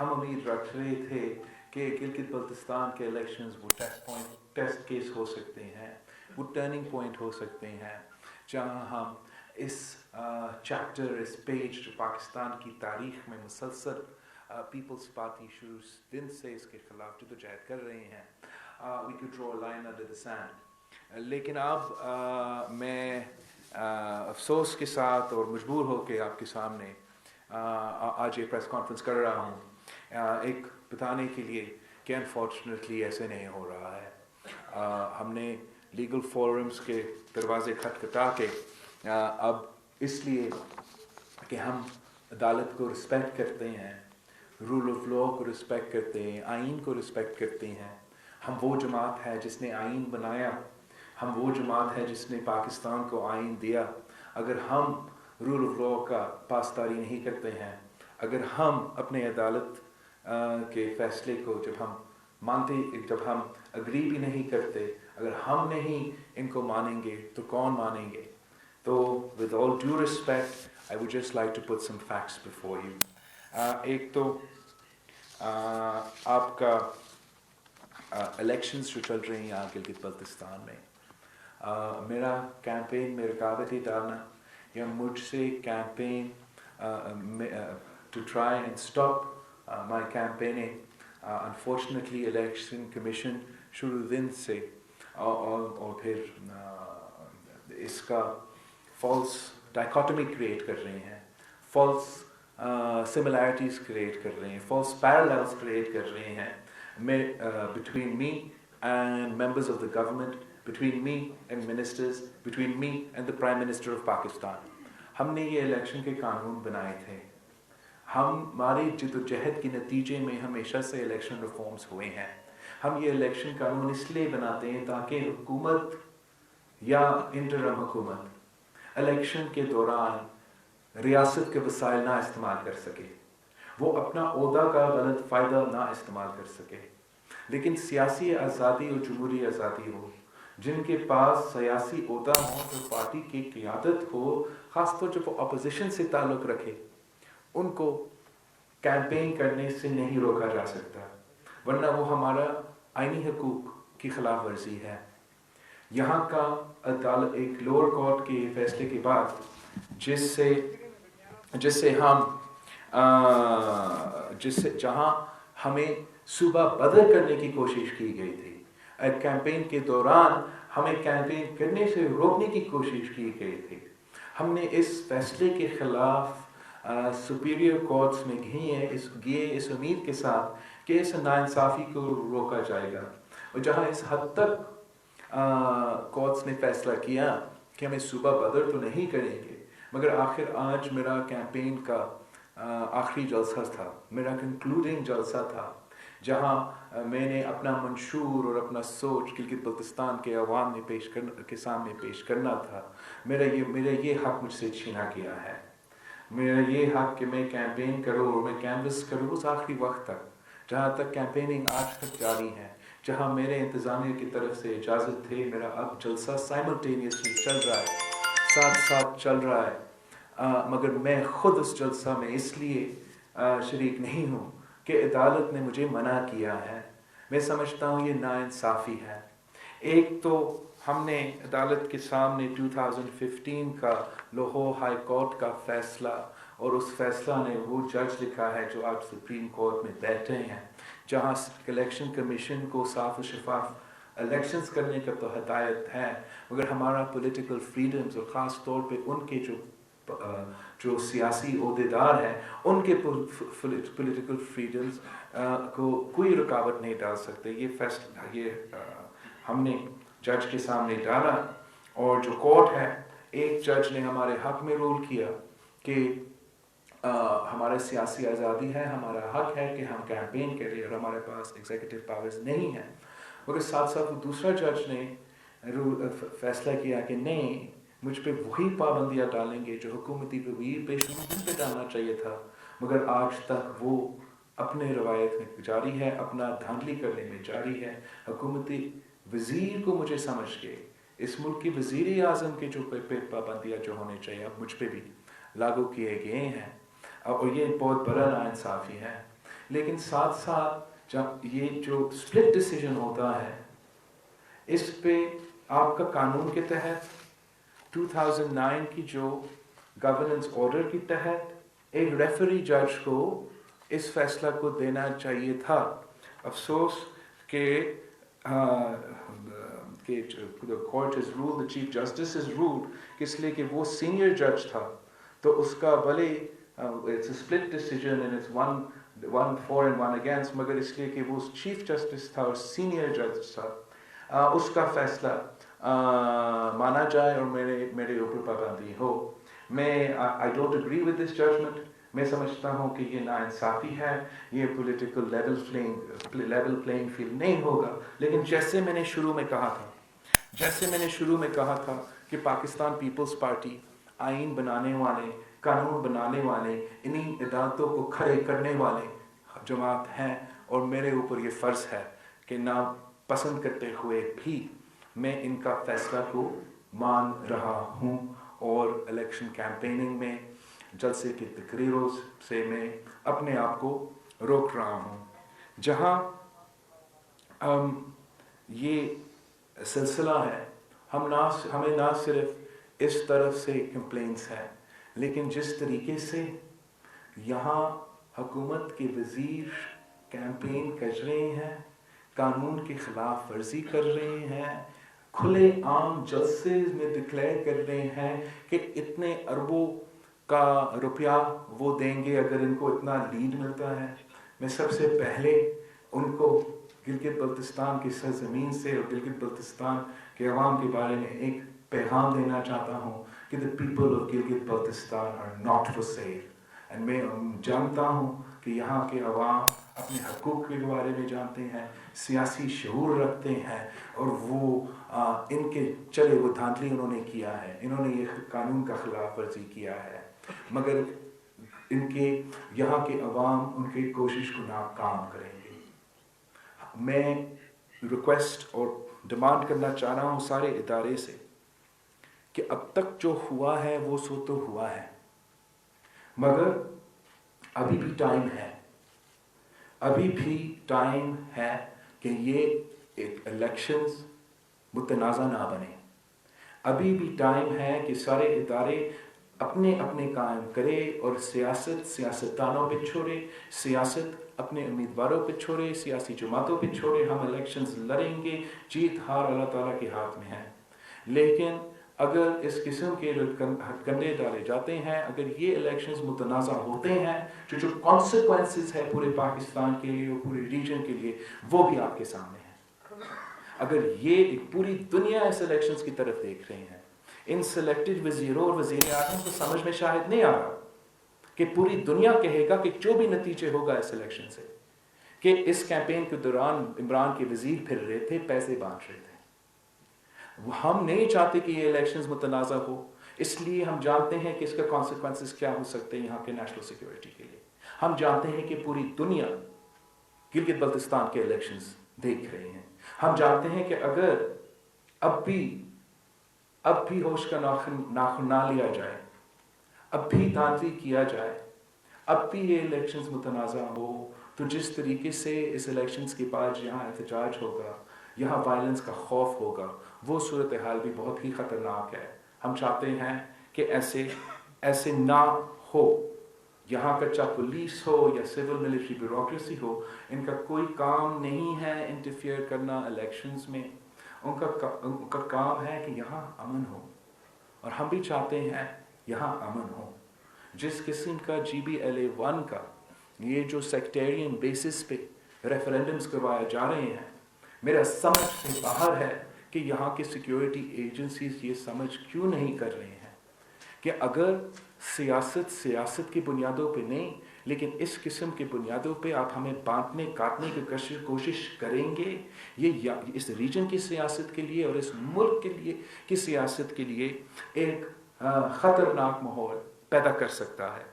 हम उम्मीद रख रहे थे कि गिलगित बल्तिस्तान के इलेक्शंस वो टेस्ट केस हो सकते हैं, वो टर्निंग पॉइंट हो सकते हैं, जहां हम इस चैप्टर, इस पेज जो पाकिस्तान की तारीख में मुसलसल पीपल्स पार्टी शुरू दिन से इसके खिलाफ जदोजहद कर रहे हैं, we could draw a line under the sand. लेकिन अब मैं अफसोस के साथ और मजबूर होकर आपके सामने आज ये प्रेस कॉन्फ्रेंस कर रहा हूँ, एक बताने के लिए कि अनफॉर्चुनेटली ऐसे नहीं हो रहा है। हमने लीगल फोरम्स के दरवाजे खटखटा के अब इसलिए कि हम अदालत को रिस्पेक्ट करते हैं, रूल ऑफ लॉ को रिस्पेक्ट करते हैं, आइन को रिस्पेक्ट करते हैं। हम वो जमात है जिसने आइन बनाया, हम वो जमात है जिसने पाकिस्तान को आइन दिया। अगर हम रूल ऑफ लॉ का पासदारी नहीं करते हैं, अगर हम अपने अदालत के फैसले को जब हम अग्री भी नहीं करते, अगर हम नहीं इनको मानेंगे तो कौन मानेंगे? तो with all due respect, I would just like to put some facts before you. एक तो आपका इलेक्शंस जो चल रहे हैं यहाँ गिलगित बल्तिस्तान में, मेरा कैंपेन में रुकावटें डालना या मुझसे campaign to try and stop my campaigning, unfortunately election commission शुरू दिन से और फिर इसका false dichotomy create कर रहे हैं, false similarities create कर रहे हैं, false parallels create कर रहे हैं between me and members of the government, between me and ministers, between me and the Prime Minister of Pakistan. हमने ये इलेक्शन के कानून बनाए थे, हमारी जिद्दोजहद के नतीजे में हमेशा से इलेक्शन रिफॉर्म्स हुए हैं। हम ये इलेक्शन कानून इसलिए बनाते हैं ताकि हुकूमत या इंटरम हुकूमत इलेक्शन के दौरान रियासत के वसाइल ना इस्तेमाल कर सके, वो अपना ओहदा का गलत फ़ायदा ना इस्तेमाल कर सके। लेकिन सियासी आज़ादी और जमहूरी आज़ादी हो, जिनके पास सियासी ओहदा हो, जो पार्टी की क़ियादत हो, ख़ासतौर जब वो अपोजिशन से ताल्लुक़ रखे, उनको कैंपेन करने से नहीं रोका जा सकता, वरना वो हमारा आईनी हकूक़ की खिलाफ वर्जी है। यहाँ का अदालत एक लोअर कोर्ट के फैसले के बाद जहाँ हमें सूबा बदल करने की कोशिश की गई थी, कैंपेन के दौरान हमें कैंपेन करने से रोकने की कोशिश की गई थी, हमने इस फैसले के खिलाफ सुपीरियर कोर्ट्स में गए इस उम्मीद के साथ कि इस नाइंसाफ़ी को रोका जाएगा। और जहाँ इस हद तक कोर्ट्स ने फैसला किया कि हमें सूबा बदल तो नहीं करेंगे, मगर आखिर आज मेरा कैंपेन का आखिरी जलसा था, मेरा कंक्लूडिंग जलसा था, जहाँ मैंने अपना मंशूर और अपना सोच गिलगित बल्तिस्तान के अवाम में के सामने पेश करना था। मेरा ये हक मुझसे छीना गया है। मेरा ये हक कि मैं कैंपेन करूँ और मैं कैनवस करूँ उस आखिरी वक्त तक, जहाँ तक कैंपेनिंग आज तक जारी है, जहाँ मेरे इंतज़ामिया की तरफ से इजाज़त थे। मेरा अब जलसा साइमल्टेनियसली चल रहा है, साथ साथ चल रहा है, मगर मैं ख़ुद उस जलसा में इसलिए शरीक नहीं हूँ कि अदालत ने मुझे मना किया है। मैं समझता हूँ ये नाइंसाफ़ी है। एक तो हमने अदालत के सामने 2015 का लाहौर हाई कोर्ट का फ़ैसला, और उस फैसला ने वो जज लिखा है जो आज सुप्रीम कोर्ट में बैठे हैं, जहाँ इलेक्शन कमीशन को साफ और शफाफ इलेक्शंस करने का तो हदायत है, मगर हमारा पॉलिटिकल फ्रीडम्स और ख़ास तौर पे उनके जो सियासी ओहदेदार हैं, उनके पॉलिटिकल फ्रीडम्स को कोई रुकावट नहीं डाल सकते। ये फैसला हमने जज के सामने डाला, और जो कोर्ट है, एक जज ने हमारे हक में रूल किया कि हमारे सियासी आज़ादी है, हमारा हक है कि हम कैंपेन करें और हमारे पास एग्जीक्यूटिव पावर्स नहीं है। मगर साथ साथ दूसरा जज ने फैसला किया कि नहीं, मुझ पे वही पाबंदियाँ डालेंगे जो हुकूमती वज़ीर पे डालना चाहिए था, मगर आज तक वो अपने रवायत में जारी है, अपना धांधली करने में जारी है। हुकूमती वज़ीर को मुझे समझ के इस मुल्क की वज़ीर आज़म के जो पे पाबंदियाँ जो होने चाहिए अब मुझ पे भी लागू किए गए हैं, और ये बहुत बड़ा नाइंसाफ़ी है। لیکن ساتھ ساتھ جب یہ جو سپلٹ ڈیسیجن ہوتا ہے اس پہ آپ کا قانون کے تحت 2009 کی جو گورننس آرڈر کے تحت ایک ریفری جج کو اس فیصلہ کو دینا چاہیے تھا. افسوس کہ the court has ruled, the chief justice has ruled کہ اس لیے کہ وہ سینئر جج تھا تو اس کا بھلے it's a split decision and it's one for and one against, مگر اس لیے کہ وہ چیف جسٹس تھا اور سینئر جج تھا اس کا فیصلہ مانا جائے اور میرے اوپر پابندی ہو. میں I don't agree with this judgment. میں سمجھتا ہوں کہ یہ ناانصافی ہے, یہ پولیٹیکل لیول پلینگ فیلڈ نہیں ہوگا. لیکن جیسے میں نے شروع میں کہا تھا کہ پاکستان پیپلز پارٹی آئین بنانے والے, قانون بنانے والے, انہی عدالتوں کو کھڑے کرنے والے جماعت ہیں اور میرے اوپر یہ فرض ہے کہ نہ پسند کرتے ہوئے بھی میں ان کا فیصلہ کو مان رہا ہوں اور الیکشن کیمپیننگ میں جلسے کی تقریروں سے میں اپنے آپ کو روک رہا ہوں. جہاں یہ سلسلہ ہے ہمیں نہ صرف اس طرف سے کمپلینٹس ہیں لیکن جس طریقے سے یہاں حکومت کے وزیر کیمپین کر رہے ہیں, قانون کی خلاف ورزی کر رہے ہیں, کھلے عام جلسے میں ڈکلیئر کر رہے ہیں کہ اتنے اربوں کا روپیہ وہ دیں گے اگر ان کو اتنا لیڈ ملتا ہے. میں سب سے پہلے ان کو گلگت بلتستان کی سرزمین سے اور گلگت بلتستان کے عوام کے بارے میں ایک پیغام دینا چاہتا ہوں کہ the people of Gilgit Baltistan are not for sale. and میں جانتا ہوں کہ یہاں کے عوام اپنے حقوق کے بارے میں جانتے ہیں, سیاسی شعور رکھتے ہیں اور وہ ان کے چلے وہ دھاندلی انہوں نے کیا ہے, انہوں نے یہ قانون کا خلاف ورزی کیا ہے مگر ان کے یہاں کے عوام ان کی کوشش کو ناکام کریں گے. میں ریکویسٹ اور ڈیمانڈ کرنا چاہ رہا ہوں سارے ادارے سے کہ اب تک جو ہوا ہے وہ سو تو ہوا ہے مگر ابھی بھی ٹائم ہے کہ یہ ایک الیکشنز متنازع نہ بنے. ابھی بھی ٹائم ہے کہ سارے ادارے اپنے قائم کرے اور سیاستدانوں پہ چھوڑے, سیاست اپنے امیدواروں پہ چھوڑے, سیاسی جماعتوں پہ چھوڑے. ہم الیکشنز لڑیں گے, جیت ہار اللہ تعالیٰ کے ہاتھ میں ہے. لیکن اگر اس قسم کے ہتھ کنڈے ڈالے جاتے ہیں, اگر یہ الیکشنز متنازع ہوتے ہیں, جو کانسیکوینسز ہے پورے پاکستان کے لیے اور پورے ریجن کے لیے وہ بھی آپ کے سامنے ہیں. اگر یہ پوری دنیا اس الیکشنز کی طرف دیکھ رہے ہیں, ان سلیکٹڈ وزیروں اور وزیر اعظم کو سمجھ میں شاید نہیں آ رہا کہ پوری دنیا کہے گا کہ جو بھی نتیجے ہوگا اس الیکشن سے کہ اس کیمپین کے دوران عمران کے وزیر پھر رہے تھے, پیسے بانٹ رہے تھے. ہم نہیں چاہتے کہ یہ الیکشنز متنازع ہو, اس لیے ہم جانتے ہیں کہ اس کا کانسیکوینسز کیا ہو سکتے ہیں یہاں کے نیشنل سیکیورٹی کے لیے. ہم جانتے ہیں کہ پوری دنیا گلگت بلتستان کے الیکشنز دیکھ رہے ہیں. ہم جانتے ہیں کہ اگر اب بھی ہوش کا ناخن نہ لیا جائے, اب بھی دھاندلی کیا جائے, اب بھی یہ الیکشنز متنازع ہو تو جس طریقے سے اس الیکشنز کے بعد یہاں احتجاج ہوگا, یہاں وائلنس کا خوف ہوگا, وہ صورتحال بھی بہت ہی خطرناک ہے. ہم چاہتے ہیں کہ ایسے نہ ہو. یہاں کا چاہے پولیس ہو یا سول ملٹری بیوروکریسی ہو, ان کا کوئی کام نہیں ہے انٹرفیئر کرنا الیکشنز میں. ان کا کام ہے کہ یہاں امن ہو اور ہم بھی چاہتے ہیں یہاں امن ہو. جس قسم کا GBLA1 کا یہ جو سیکٹیرین بیسس پہ ریفرینڈمز کروائے جا رہے ہیں, میرا سمجھ سے باہر ہے کہ یہاں کے سیکیورٹی ایجنسیز یہ سمجھ کیوں نہیں کر رہے ہیں کہ اگر سیاست کی بنیادوں پہ نہیں لیکن اس قسم کی بنیادوں پہ آپ ہمیں بانٹنے کاٹنے کی کوشش کریں گے, یہ اس ریجن کی سیاست کے لیے اور اس ملک کے لیے کی سیاست کے لیے ایک خطرناک ماحول پیدا کر سکتا ہے.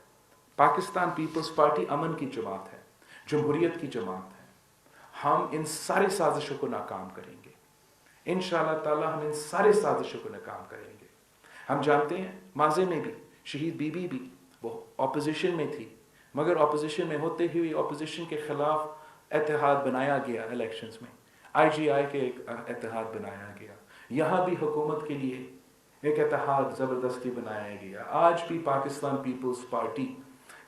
پاکستان پیپلز پارٹی امن کی جماعت ہے, جمہوریت کی جماعت ہے. ہم ان سارے سازشوں کو ناکام کریں گے انشاءاللہ تعالی. ہم ان سارے سازشوں کو ناکام کریں گے. ہم جانتے ہیں ماضی میں بھی شہید بی بی بھی وہ اپوزیشن میں تھی, मगर अपोजिशन में होते हुए अपोजिशन के खिलाफ इत्तेहाद बनाया गया इलेक्शंस में, IGI के एक इत्तेहाद बनाया गया, यहाँ भी हुकूमत के लिए एक इत्तेहाद ज़बरदस्ती बनाया गया। आज भी पाकिस्तान पीपल्स पार्टी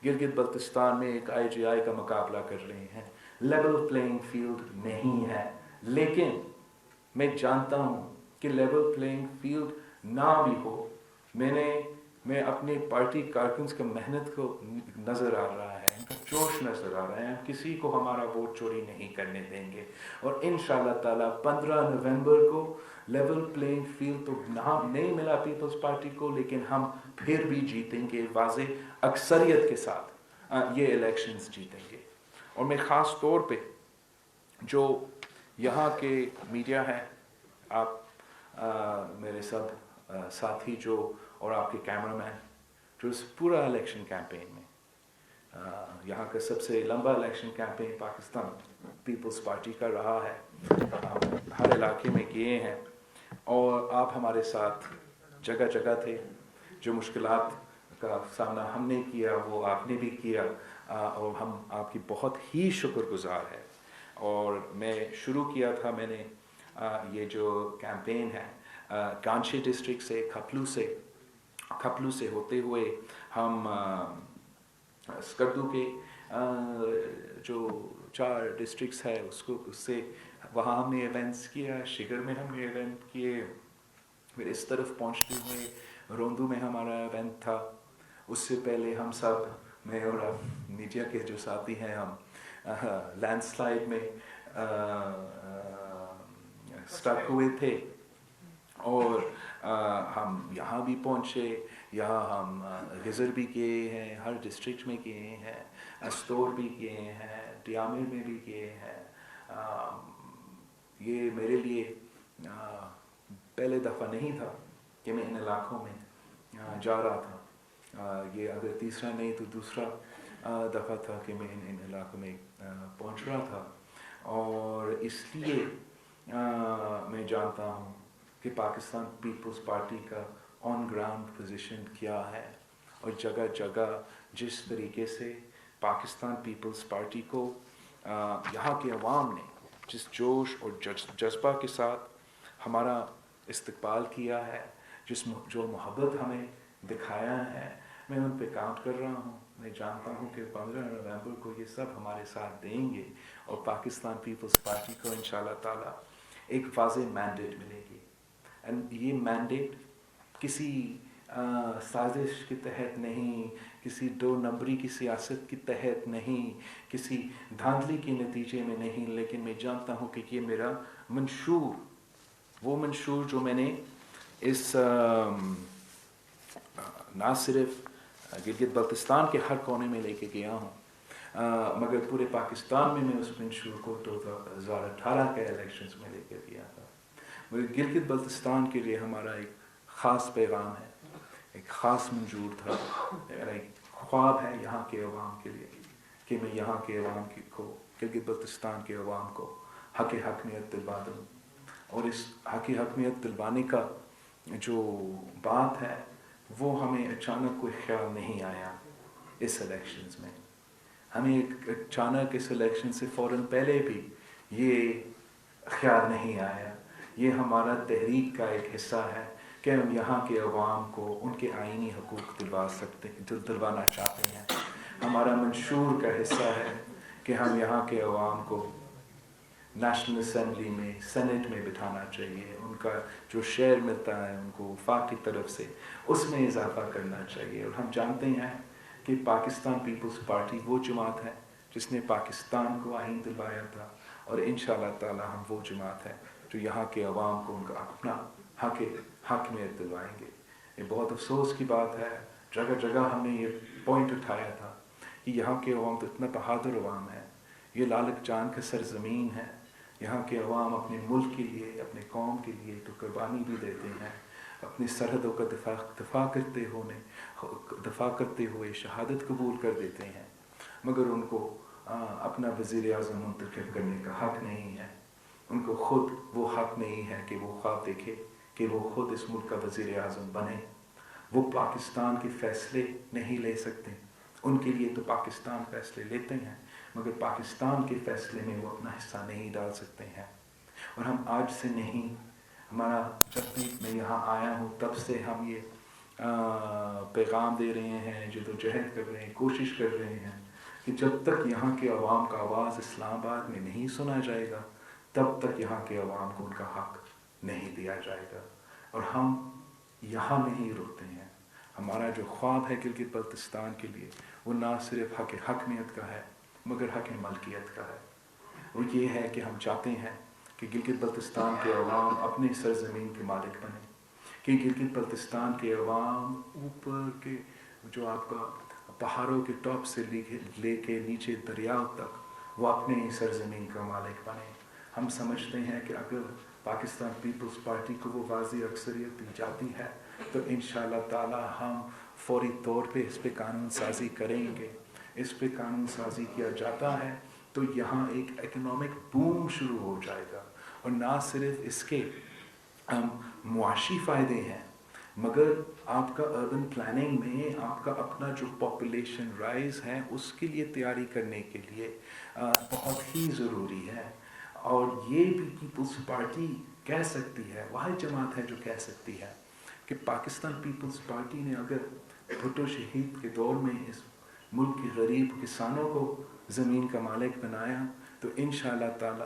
गिलगित बल्तिस्तान में एक IGI का मुकाबला कर रहे हैं। लेवल प्लेइंग फील्ड नहीं है, लेकिन मैं जानता हूँ कि लेवल प्लेइंग फील्ड ना भी हो, मैं अपनी पार्टी कारकुन्स का मेहनत को नज़र आ रहा है, इनका जोश नज़र आ रहा है, हम किसी को हमारा वोट चोरी नहीं करने देंगे। और इंशाअल्लाह ताला 15 नवंबर को लेवल प्लेइंग फील्ड तो नहीं मिला पीपल्स पार्टी को, लेकिन हम फिर भी जीतेंगे, वाज़े अक्सरियत के साथ ये इलेक्शंस जीतेंगे। और मैं ख़ास तौर पे जो यहाँ के मीडिया है, आप मेरे सब साथी जो और आपके कैमरामैन जो इस पूरा इलेक्शन कैंपेन में, यहाँ का सबसे लंबा इलेक्शन कैंपेन पाकिस्तान पीपल्स पार्टी का रहा है, हर इलाके में किए हैं और आप हमारे साथ जगह जगह थे। जो मुश्किलात का सामना हमने किया वो आपने भी किया और हम आपकी बहुत ही शुक्रगुजार है। और मैं शुरू किया था, मैंने ये जो कैंपेन है कांची डिस्ट्रिक्ट से खपलू से होते हुए हम स्कर्दू के जो 4 डिस्ट्रिक्ट्स है उससे वहाँ हमने इवेंट्स किया, शिगर में हमने इवेंट किए, फिर इस तरफ पहुँचते हुए रोंदू में हमारा इवेंट था। उससे पहले हम सब, मैं और मीडिया के जो साथी हैं, हम लैंडस्लाइड में स्टक हुए थे और हम यहाँ भी पहुँचे। यहाँ हम गिज़र भी किए हैं, हर डिस्ट्रिक्ट में किए हैं, अस्तोर भी किए हैं, डियामिर में भी किए हैं। ये मेरे लिए पहले दफ़ा नहीं था कि मैं इन इलाकों में जा रहा था। ये अगर तीसरा नहीं तो दूसरा दफ़ा था कि मैं इन इलाकों में पहुँच रहा था। और इसलिए मैं जानता हूँ कि पाकिस्तान पीपल्स पार्टी का ऑन ग्राउंड पोजीशन क्या है और जगह जगह जिस तरीके से पाकिस्तान पीपल्स पार्टी को यहाँ के अवाम ने जिस जोश और जज्बा के साथ हमारा इस्तकबाल किया है, जो मोहब्बत हमें दिखाया है, मैं उन पे काउंट कर रहा हूँ। मैं जानता हूँ कि 15 नवंबर को ये सब हमारे साथ देंगे और पाकिस्तान पीपल्स पार्टी को इंशाअल्लाह ताला एक वाज़ेह मैंडेट मिलेगी। एंड ये मैंडेट किसी साजिश के तहत नहीं, किसी 2 नंबरी की सियासत के तहत नहीं, किसी धांधली के नतीजे में नहीं, लेकिन मैं जानता हूँ कि ये मेरा मंशूर, वो मंशूर जो मैंने इस ना सिर्फ गिलगित बल्तिस्तान के हर कोने में लेके गया हूँ, मगर पूरे पाकिस्तान में मैं उस मंशूर को 2018 के इलेक्शंस में लेकर गया था। मगर गिलगित बल्तिस्तान के लिए हमारा एक ख़ास पैगाम है, एक ख़ास मंजूर था, मेरा एक ख्वाब है यहाँ के अवाम के लिए कि मैं यहाँ के अवाम को, गिलगित बल्तिस्तान के अवाम को हक़ हकमियत दिलवा दूँ। और इस हक़ हकमियत दिलवाने का जो बात है वो हमें अचानक कोई ख्याल नहीं आया इस इलेक्शंस में। हमें अचानक इस इलेक्शन से फ़ौरन पहले भी ये ख्याल नहीं आया। ये हमारा तहरीक का एक हिस्सा है कि हम यहाँ के अवाम को उनके आईनी हकूक़ दिलवाना चाहते हैं। हमारा मंशूर का हिस्सा है कि हम यहाँ के अवाम को नेशनल असम्बली में, सेनेट में बिठाना चाहिए। उनका जो शेयर मिलता है उनको वफाक की तरफ से उसमें इजाफ़ा करना चाहिए। और हम जानते हैं कि पाकिस्तान पीपल्स पार्टी वो जमात है जिसने पाकिस्तान को आइन दिलवाया था, और इंशाअल्लाह ताला हम वो जमात है जो यहाँ के अवाम को उनका अपना हक में दिलवाएंगे। ये बहुत अफसोस की बात है, जगह जगह हमने ये पॉइंट उठाया था कि यहाँ के अवाम तो इतना बहादुर अवाम है, ये लालक जान का सरजमीन है। यहाँ के अवाम अपने मुल्क के लिए, अपने कौम के लिए तो कुर्बानी भी देते हैं, अपनी सरहदों का दफा करते हुए शहादत कबूल कर देते हैं, मगर उनको अपना वज़ीर आज़म मुंतखब करने का हक़ नहीं है। उनको ख़ुद वो हक़ नहीं है कि वो ख्वाब देखे कि वो ख़ुद इस मुल्क का वज़ीर आज़म बने। वो पाकिस्तान के फ़ैसले नहीं ले सकते, ان کے لیے تو پاکستان فیصلے لیتے ہیں، مگر پاکستان کے فیصلے میں وہ اپنا حصہ نہیں ڈال سکتے ہیں۔ اور ہم آج سے نہیں، ہمارا جب بھی میں یہاں آیا ہوں تب سے ہم یہ پیغام دے رہے ہیں، جدوجہد کر رہے ہیں، کوشش کر رہے ہیں کہ جب تک یہاں کے عوام کا آواز اسلام آباد میں نہیں سنا جائے گا تب تک یہاں کے عوام کو ان کا حق نہیں دیا جائے گا۔ اور ہم یہاں نہیں رکتے ہیں۔ ہمارا جو خواب ہے گلگت بلتستان کے لیے وہ نہ صرف حق حاکمیت کا ہے مگر حق ملکیت کا ہے۔ وہ یہ ہے کہ ہم چاہتے ہیں کہ گلگت بلتستان کے عوام اپنے سرزمین کے مالک بنیں، کہ گلگت بلتستان کے عوام اوپر کے جو آپ کا پہاڑوں کے ٹاپ سے لے کے نیچے دریاؤں تک وہ اپنے سرزمین کا مالک بنے۔ ہم سمجھتے ہیں کہ اگر پاکستان پیپلز پارٹی کو وہ واضح اکثریت دی جاتی ہے تو انشاءاللہ تعالی ہم فوری طور پہ اس پہ قانون سازی کریں گے۔ اس پہ قانون سازی کیا جاتا ہے تو یہاں ایک اکنامک بوم شروع ہو جائے گا، اور نہ صرف اس کے معاشی فائدے ہیں مگر آپ کا اربن پلاننگ میں آپ کا اپنا جو پاپولیشن رائز ہے اس کے لیے تیاری کرنے کے لیے بہت ہی ضروری ہے۔ اور یہ بھی پیپلز پارٹی کہہ سکتی ہے، واحد جماعت ہے جو کہہ سکتی ہے کہ پاکستان پیپلز پارٹی نے اگر بھٹو شہید کے دور میں اس ملک کے غریب کسانوں کو زمین کا مالک بنایا تو انشاءاللہ تعالی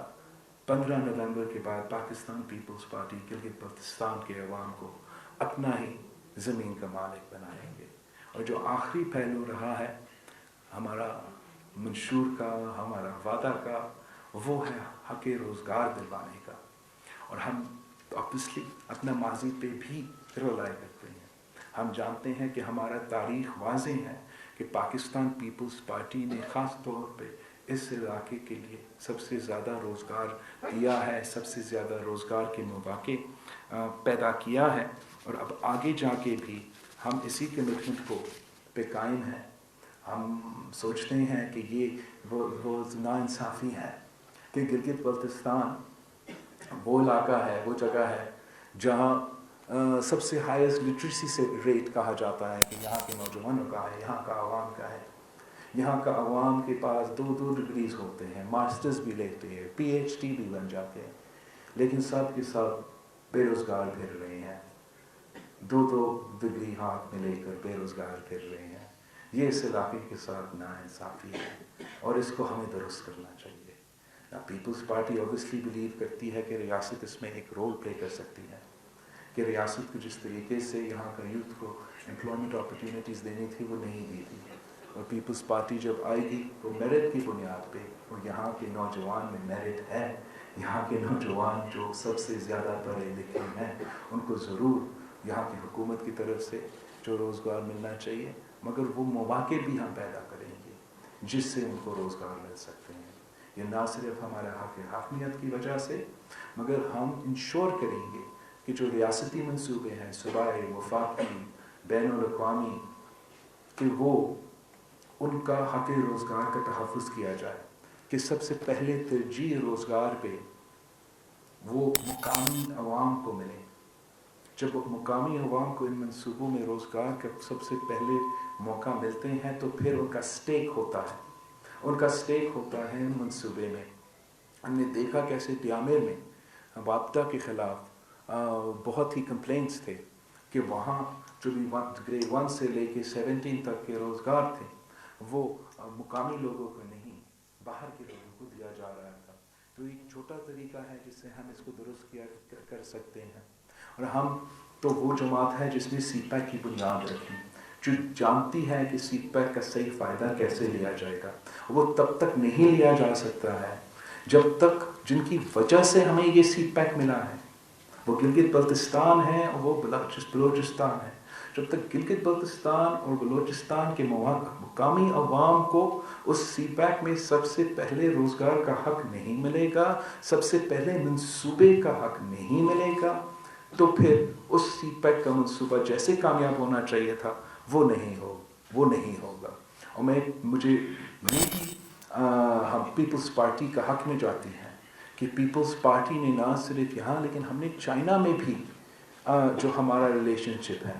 15 نومبر کے بعد پاکستان پیپلز پارٹی گلگت بلتستان کے عوام کو اپنا ہی زمین کا مالک بنائیں گے۔ اور جو آخری پہلو رہا ہے ہمارا منشور کا، ہمارا وعدہ کا، وہ ہے حق روزگار دلوانے کا۔ اور ہم obviously اپنا ماضی پہ بھی رلائے کرتے ہیں۔ ہم جانتے ہیں کہ ہمارا تاریخ واضح ہے کہ پاکستان پیپلز پارٹی نے خاص طور پہ اس علاقے کے لیے سب سے زیادہ روزگار دیا ہے، سب سے زیادہ روزگار کے مواقع پیدا کیا ہے، اور اب آگے جا کے بھی ہم اسی کمٹمنٹ کو پہ قائم ہیں۔ ہم سوچتے ہیں کہ یہ وہ ناانصافی ہے کہ گلگت بلتستان وہ علاقہ ہے، وہ جگہ ہے جہاں سب سے ہائیسٹ لٹریسی سے ریٹ کہا جاتا ہے کہ یہاں کے نوجوانوں کا ہے، یہاں کا عوام کا ہے۔ یہاں کا عوام کے پاس 2 ڈگریز ہوتے ہیں، ماسٹرز بھی لیتے ہیں، پی ایچ ڈی بھی بن جاتے ہیں، لیکن سب کے سب بے روزگار پھر رہے ہیں، 2 ڈگری ہاتھ میں لے کر بے روزگار پھر رہے ہیں۔ یہ اس علاقے کے ساتھ ناانصافی ہے اور اس کو ہمیں درست کرنا چاہیے۔ پیپلز پارٹی اوبویسلی بلیو کرتی ہے کہ ریاست اس میں ایک رول پلے کر سکتی ہے، کہ ریاست کو جس طریقے سے یہاں کا یوتھ کو امپلائمنٹ اپرچونیٹیز دینی تھی وہ نہیں دی تھی، اور پیپلز پارٹی جب آئے گی وہ میرٹ کی بنیاد پہ، اور یہاں کے نوجوان میں میرٹ ہے، یہاں کے نوجوان جو سب سے زیادہ پڑھے لکھے ہیں ان کو ضرور یہاں کی حکومت کی طرف سے جو روزگار ملنا چاہیے، مگر وہ مواقع بھی ہم پیدا کریں گے جس سے ان کو روزگار مل سکتے ہیں۔ یہ نہ صرف ہمارے حق حاکمیت کی وجہ سے مگر ہم انشور کریں گے کہ جو ریاستی منصوبے ہیں صوبائی، وفاقی، بین الاقوامی، کہ وہ ان کا حق روزگار کا تحفظ کیا جائے، کہ سب سے پہلے ترجیح روزگار پہ وہ مقامی عوام کو ملے۔ جب مقامی عوام کو ان منصوبوں میں روزگار کا سب سے پہلے موقع ملتے ہیں تو پھر ان کا سٹیک ہوتا ہے، ان کا سٹیک ہوتا ہے ان منصوبے میں۔ ہم نے دیکھا کیسے ڈیامیر میں وابدہ کے خلاف بہت ہی کمپلینٹس تھے کہ وہاں جو بھی گریڈ 1 سے لے کے 17 تک کے روزگار تھے وہ مقامی لوگوں کو نہیں، باہر کے لوگوں کو دیا جا رہا تھا۔ تو ایک چھوٹا طریقہ ہے جس سے ہم اس کو درست کر سکتے ہیں۔ اور ہم تو وہ جماعت ہے جس نے سی پیک کی بنیاد رکھی، جو جانتی ہے کہ سی پیک کا صحیح فائدہ کیسے لیا جائے گا۔ وہ تب تک نہیں لیا جا سکتا ہے جب تک جن کی وجہ سے ہمیں یہ سی پیک ملا ہے وہ گلگت بلتستان ہے اور وہ بلوچستان ہے۔ جب تک گلگت بلتستان اور بلوچستان کے مقامی عوام کو اس سی پیک میں سب سے پہلے روزگار کا حق نہیں ملے گا، سب سے پہلے منصوبے کا حق نہیں ملے گا، تو پھر اس سی پیک کا منصوبہ جیسے کامیاب ہونا چاہیے تھا وہ نہیں ہوگا۔ اور مجھے ہم پیپلز پارٹی کا حق میں جاتی ہیں کہ پیپلز پارٹی نے نہ صرف یہاں لیکن ہم نے چائنا میں بھی جو ہمارا ریلیشن شپ ہے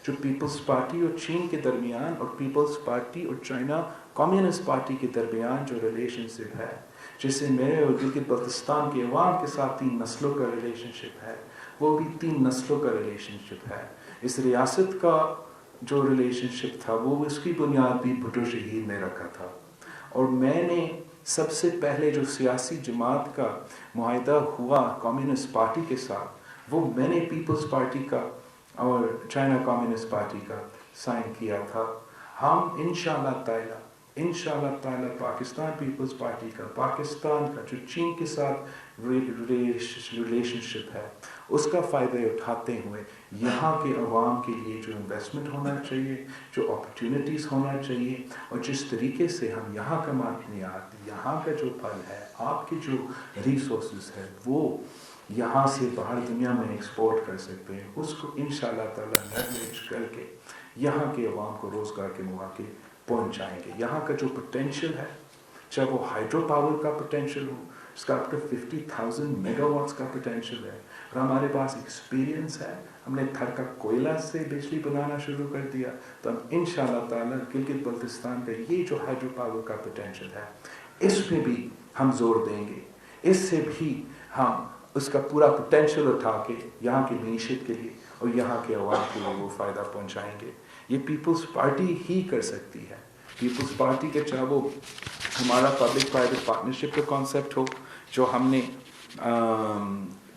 जो पीपल्स पार्टी और चीन के दरमियान और पीपल्स पार्टी और चाइना कम्युनिस्ट पार्टी के दरमियान जो रिलेशनशिप है, जिससे मेरे और गिलगित बल्तिस्तान के अवाम के साथ 3 नस्लों का रिलेशनशिप है, वो भी 3 नस्लों का रिलेशनशिप है। इस रियासत का जो रिलेशनशिप था वो उसकी बुनियाद भी भुट्टो शहीद ने रखा था। और मैंने सबसे पहले जो सियासी जमात का मुआहिदा हुआ कम्युनिस्ट पार्टी के साथ, वो मैंने पीपल्स पार्टी का और चाइना कम्युनिस्ट पार्टी का साइन किया था। हम इंशाअल्लाह ताला पाकिस्तान पीपल्स पार्टी का, पाकिस्तान का जो चीन के साथ रिलेशनशिप है, उसका फ़ायदा उठाते हुए यहाँ के अवाम के लिए जो इन्वेस्टमेंट होना चाहिए, जो अपॉर्चुनिटीज़ होना चाहिए, और जिस तरीके से हम यहाँ का मादनियात, यहाँ का जो फल है, आपके जो रिसोर्सेज है, वो यहाँ से बाहर दुनिया में एक्सपोर्ट कर सकते हैं, उसको इंशाअल्लाह ताला लेवरेज करके यहाँ के अवाम को रोज़गार के मौके पहुँचाएंगे। यहाँ का जो पोटेंशियल है, चाहे वो हाइड्रो पावर का पोटेंशियल हो, इसका up to 50,000 मेगावाट्स का पोटेंशियल है, और हमारे पास एक्सपीरियंस है, हमने थर का कोयला से बिजली बनाना शुरू कर दिया, तो हम इंशाअल्लाह ताला गिलगित बल्तिस्तान का ये जो हाइड्रो पावर का पोटेंशियल है, इसमें भी हम जोर देंगे, इससे भी हम उसका पूरा पोटेंशियल उठा के यहाँ की मीशत के लिए और यहाँ के अवाम के लिए वो फ़ायदा पहुँचाएंगे। ये पीपल्स पार्टी ही कर सकती है। पीपल्स पार्टी के चाहे वो हमारा पब्लिक प्राइवेट पार्टनरशिप का कॉन्सेप्ट हो, जो हमने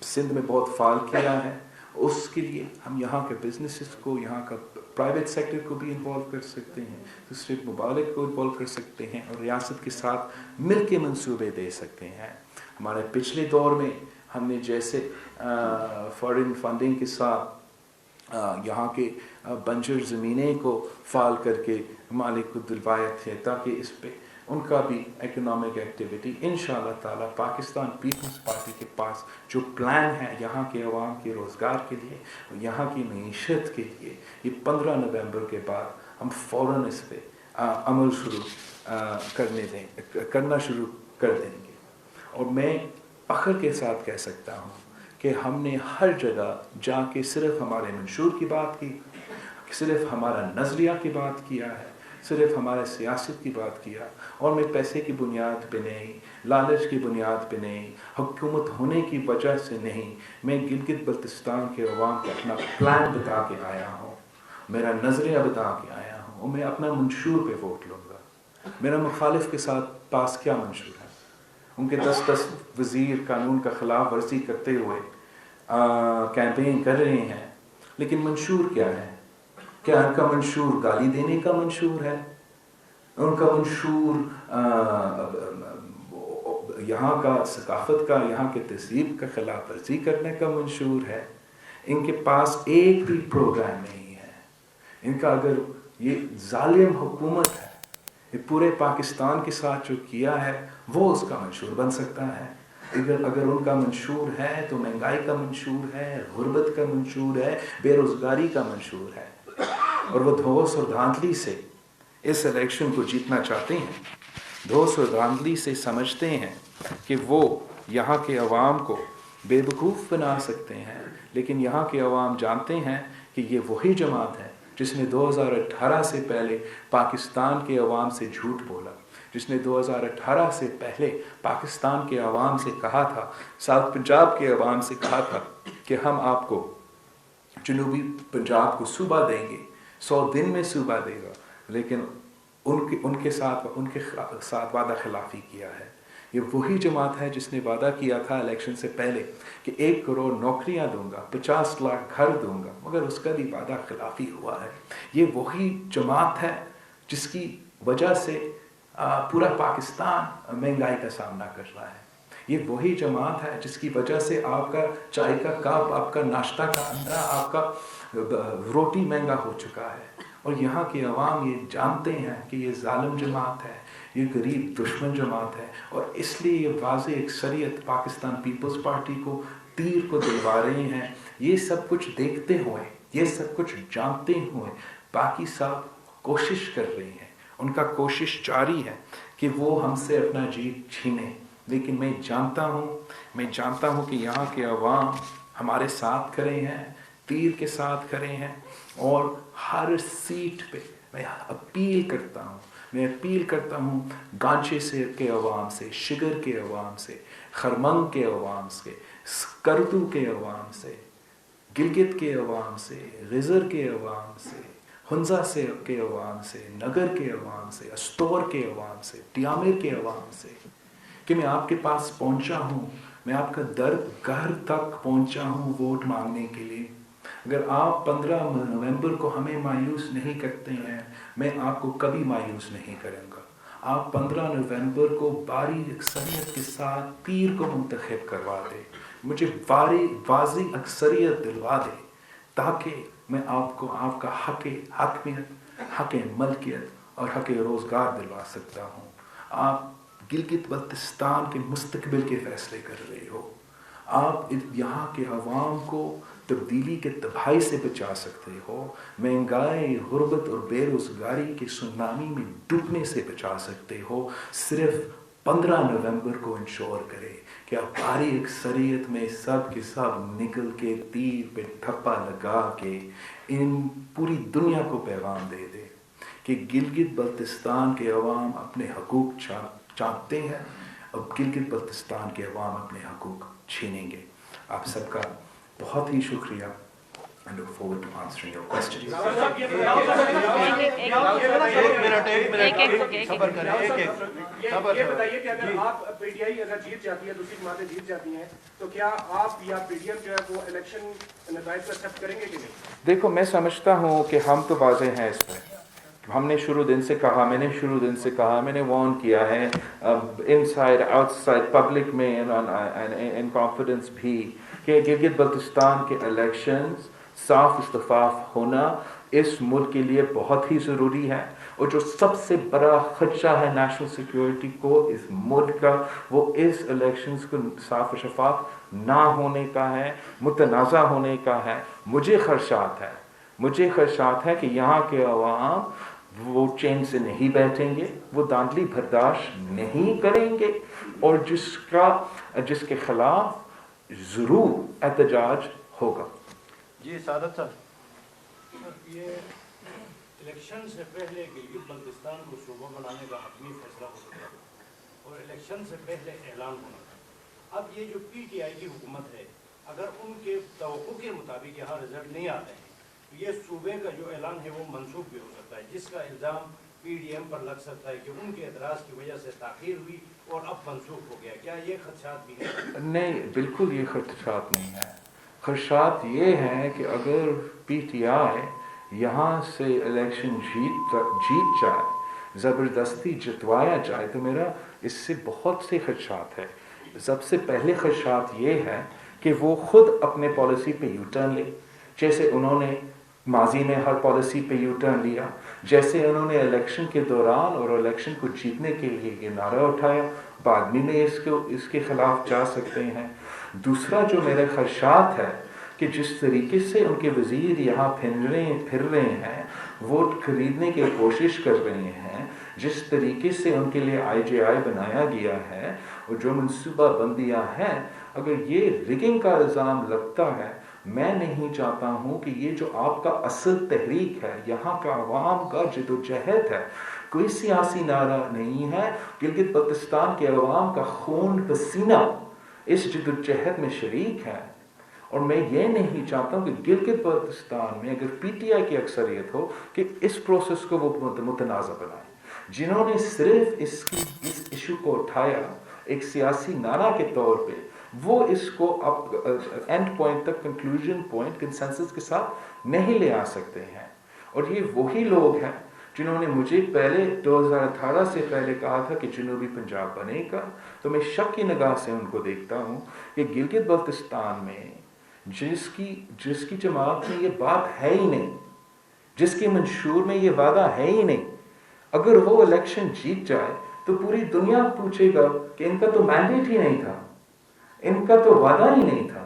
सिंध में बहुत फाल किया है, उसके लिए हम यहाँ के बिजनेसेस को, यहाँ का प्राइवेट सेक्टर को भी इन्वॉल्व कर सकते हैं, दूसरे ममालिक को इन्वॉल्व कर सकते हैं, और रियासत के साथ मिल के मनसूबे दे सकते हैं। हमारे पिछले दौर में हमने जैसे फॉरेन फंडिंग के साथ यहाँ के बंजर ज़मीनें को फाल करके मालिक को दिलवाए थे, ताकि इस पे उनका भी इकोनॉमिक एक्टिविटी इंशाअल्लाह ताला पाकिस्तान पीपल्स पार्टी के पास जो प्लान है यहाँ के अवाम के रोज़गार के लिए और यहाँ की मईशत के लिए, ये 15 नवंबर के बाद हम फ़ौरन इस पर अमल शुरू करना शुरू कर देंगे। और मैं फ़ख्र के साथ कह सकता हूँ कि हमने हर जगह जाके सिर्फ हमारे मंशूर की बात की, सिर्फ हमारा नज़रिया की बात किया है, सिर्फ हमारे सियासत की बात किया, और मैं पैसे की बुनियाद पे नहीं, लालच की बुनियाद पे नहीं, हुकूमत होने की वजह से नहीं, मैं गिलगित बल्तिस्तान के अवाम को अपना प्लान बता के आया हूँ, मेरा नज़रिया बता के आया हूँ, और मैं अपना मंशूर पे वोट लूँगा। मेरा मुखालिफ के साथ पास क्या मंशूर है? उनके 10 वज़ीर कानून का ख़िलाफ़ वर्जी करते हुए कैंपेन कर रहे हैं, लेकिन मंशूर क्या है? क्या उनका मंशूर गाली देने का मंशूर है? उनका मंशूर यहाँ का सकाफत का, यहाँ के तहजीब का खिलाफ वर्जी करने का मंशूर है? इनके पास एक भी प्रोग्राम नहीं है। इनका अगर ये जालिम हुकूमत है, ये पूरे पाकिस्तान के साथ जो किया है, वो उसका मंशूर बन सकता है। अगर उनका मंशूर है तो महंगाई का मंशूर है, गुर्बत का मंशूर है, बेरोज़गारी का मंशूर है, और वो धौंस और धांधली से इस इलेक्शन को जीतना चाहते हैं। धौंस और धांधली से समझते हैं कि वो यहाँ के अवाम को बेवकूफ़ बना सकते हैं, लेकिन यहाँ के अवाम जानते हैं कि ये वही जमात है जिसने 2018 से पहले पाकिस्तान के अवाम से झूठ बोला, जिसने 2018 से पहले पाकिस्तान के अवाम से कहा था, साउथ पंजाब के अवाम से कहा था कि हम आपको जनूबी पंजाब को सूबा देंगे, 100 दिन में सूबा देगा, लेकिन उनके साथ वादा खिलाफी किया है। ये वही जमात है जिसने वादा किया था इलेक्शन से पहले कि 1 करोड़ नौकरियां दूंगा, 50 लाख घर दूंगा, मगर उसका भी वादा खिलाफी हुआ है। ये वही जमात है जिसकी वजह से पूरा पाकिस्तान महंगाई का सामना कर रहा है। ये वही जमात है जिसकी वजह से आपका चाय का कप, आपका नाश्ता का अंडा, आपका रोटी महंगा हो चुका है। और यहाँ के अवाम ये जानते हैं कि ये जालिम जमात है, ये गरीब दुश्मन जमात है, और इसलिए ये वाज़ेह अक्सरियत पाकिस्तान पीपल्स पार्टी को तीर को दिलवा रहे हैं। ये सब कुछ देखते हुए, ये सब कुछ जानते हुए बाकी सब कोशिश कर रहे हैं, उनका कोशिश जारी है कि वो हमसे अपना जीत छीने। लेकिन मैं जानता हूँ कि यहाँ के अवाम हमारे साथ खड़े हैं। تیر کے ساتھ کھڑے ہیں اور ہر سیٹ پہ میں اپیل کرتا ہوں گانچے سے کے عوام سے، شگر کے عوام سے، خرمنگ کے عوام سے، کردو کے عوام سے، گلگت کے عوام سے، غزر کے عوام سے، ہنزا سے کے عوام سے، نگر کے عوام سے، استور کے عوام سے، ٹیامر کے عوام سے، کہ میں آپ کے پاس پہنچا ہوں، میں آپ کا درد گھر تک پہنچا ہوں ووٹ مانگنے کے لیے۔ اگر آپ 15 نومبر کو ہمیں مایوس نہیں کرتے ہیں، میں آپ کو کبھی مایوس نہیں کروں گا۔ آپ 15 نومبر کو بھاری اکثریت کے ساتھ پیر کو منتخب کروا دیں، مجھے واضح اکثریت دلوا دے، تاکہ میں آپ کو آپ کا حق حاکمیت، حق ملکیت اور حق روزگار دلوا سکتا ہوں۔ آپ گلگت بلتستان کے مستقبل کے فیصلے کر رہے ہو، آپ یہاں کے عوام کو تبدیلی کے تباہی سے بچا سکتے ہو، مہنگائی، غربت اور بے روزگاری کے سونامی میں ڈوبنے سے بچا سکتے ہو۔ صرف 15 نومبر کو انشور کرے کہ آپ بھاری اکثریت میں سب کے سب نکل کے تیر پہ تھپا لگا کے ان پوری دنیا کو پیغام دے دے کہ گلگت بلتستان کے عوام اپنے حقوق چاہتے ہیں، اب گلگت بلتستان کے عوام اپنے حقوق چھینیں گے۔ آپ سب کا بہت ہی شکریہ۔ I look forward to answering your questions. یہ بتائیے کہ اگر آپ پی ٹی آئی اگر جیت جاتی ہے، دوسری جماعتیں جیت جاتی ہیں، تو کیا آپ یا پی ڈی ایم جو ہے وہ الیکشن نتائج کو ایکسیپٹ کریں گے کہ نہیں؟ دیکھو، میں سمجھتا ہوں کہ ہم تو واضح ہیں اس پہ، ہم نے شروع دن سے کہا، میں نے وارن کیا ہے ان سائڈ آؤٹ سائڈ پبلک میں ان کانفیڈنس بھی، کہ گلگت بلتستان کے الیکشنز صاف شفاف ہونا اس ملک کے لیے بہت ہی ضروری ہے، اور جو سب سے بڑا خدشہ ہے نیشنل سیکیورٹی کو اس ملک کا، وہ اس الیکشنز کو صاف و شفاف نہ ہونے کا ہے، متنازع ہونے کا ہے۔ مجھے خدشات ہے کہ یہاں کے عوام وہ چین سے نہیں بیٹھیں گے، وہ دھاندلی برداشت نہیں کریں گے، اور جس کے خلاف ضرور احتجاج ہوگا۔ جی سعادت صاحب، یہ الیکشن سے پہلے گلگت بلتستان کو صوبہ بنانے کا حتمی فیصلہ ہو سکتا ہے اور الیکشن سے پہلے اعلان ہونا تھا۔ اب یہ جو پی ٹی آئی کی حکومت ہے، اگر ان کے توقع کے مطابق یہاں رزلٹ نہیں آتے ہیں تو یہ صوبے کا جو اعلان ہے وہ منسوخ بھی ہو سکتا ہے، جس کا الزام پی ڈی ایم پر لگ سکتا ہے کہ ان کے اعتراض کی وجہ سے تاخیر ہوئی اور اب منسوخ ہو گیا۔ کیا یہ خدشات بھی ہیں؟ نہیں، بالکل یہ خدشات نہیں ہے۔ خدشات یہ ہیں کہ اگر پی ٹی آئی یہاں سے الیکشن جیت جائے، زبردستی جتوایا جائے، تو میرا اس سے بہت سے خدشات ہے۔ سب سے پہلے خدشات یہ ہے کہ وہ خود اپنے پالیسی پہ یو ٹرن لے، جیسے انہوں نے ماضی میں ہر پالیسی پہ یو ٹرن لیا، جیسے انہوں نے الیکشن کے دوران اور الیکشن کو جیتنے کے لیے یہ نعرہ اٹھایا، بعد میں اس کے خلاف جا سکتے ہیں۔ دوسرا جو میرے خدشات ہے کہ جس طریقے سے ان کے وزیر یہاں پھر رہے ہیں، ووٹ خریدنے کی کوشش کر رہے ہیں، جس طریقے سے ان کے لیے آئی جے آئی بنایا گیا ہے اور جو منصوبہ بندیاں ہیں، اگر یہ ریگنگ کا الزام لگتا ہے، میں نہیں چاہتا ہوں کہ یہ جو آپ کا اصل تحریک ہے، یہاں کا عوام کا جدوجہد ہے، کوئی سیاسی نعرہ نہیں ہے، گلگت بلتستان کے عوام کا خون پسینہ اس جدوجہد میں شریک ہے، اور میں یہ نہیں چاہتا ہوں کہ گلگت بلتستان میں اگر پی ٹی آئی کی اکثریت ہو کہ اس پروسیس کو وہ متنازع بنائے۔ جنہوں نے صرف اس ایشو کو اٹھایا ایک سیاسی نعرہ کے طور پہ، وہ اس کو اب اینڈ پوائنٹ تک، کنکلوژن پوائنٹ، کنسنسس کے ساتھ نہیں لے آ سکتے ہیں، اور یہ وہی لوگ ہیں جنہوں نے مجھے پہلے 2018 سے پہلے کہا تھا کہ جنوبی پنجاب بنے گا، تو میں شک کی نگاہ سے ان کو دیکھتا ہوں کہ گلگت بلتستان میں جس کی جماعت میں یہ بات ہے ہی نہیں، جس کے منشور میں یہ وعدہ ہے ہی نہیں، اگر وہ الیکشن جیت جائے تو پوری دنیا پوچھے گا کہ ان کا تو مینڈیٹ ہی نہیں تھا، ان کا تو وعدہ ہی نہیں تھا،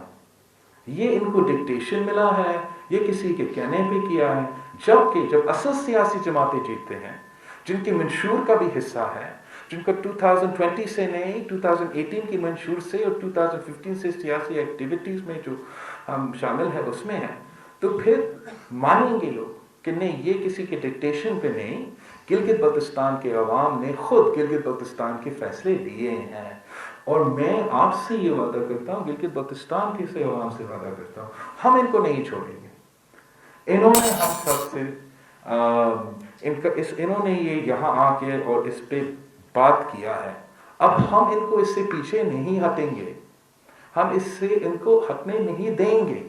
یہ ان کو ڈکٹیشن ملا ہے، یہ کسی کے کہنے پہ کیا ہے۔ جب اصل سیاسی جماعتیں جیتتے ہیں، جن کے منشور کا بھی حصہ ہے، جن کا 2020 سے نہیں 2018 کی منشور سے اور 2015 سے سیاسی ایکٹیویٹیز میں جو ہم شامل ہیں اس میں ہیں، तो फिर मानेंगे लोग कि नहीं, ये किसी के डिक्टेशन पे नहीं, गिलगित बल्तिस्तान के अवाम ने खुद गिलगित बल्तिस्तान के फैसले लिए हैं। और मैं आपसे ये वादा करता हूँ, गिलगित बल्तिस्तान के से अवाम से वादा करता हूँ, हम इनको नहीं छोड़ेंगे। इन्होंने हम सबसे इन्होंने ये यहाँ आके और इस पे बात किया है, अब हम इनको इससे पीछे नहीं हटेंगे, हम इससे इनको हटने नहीं देंगे।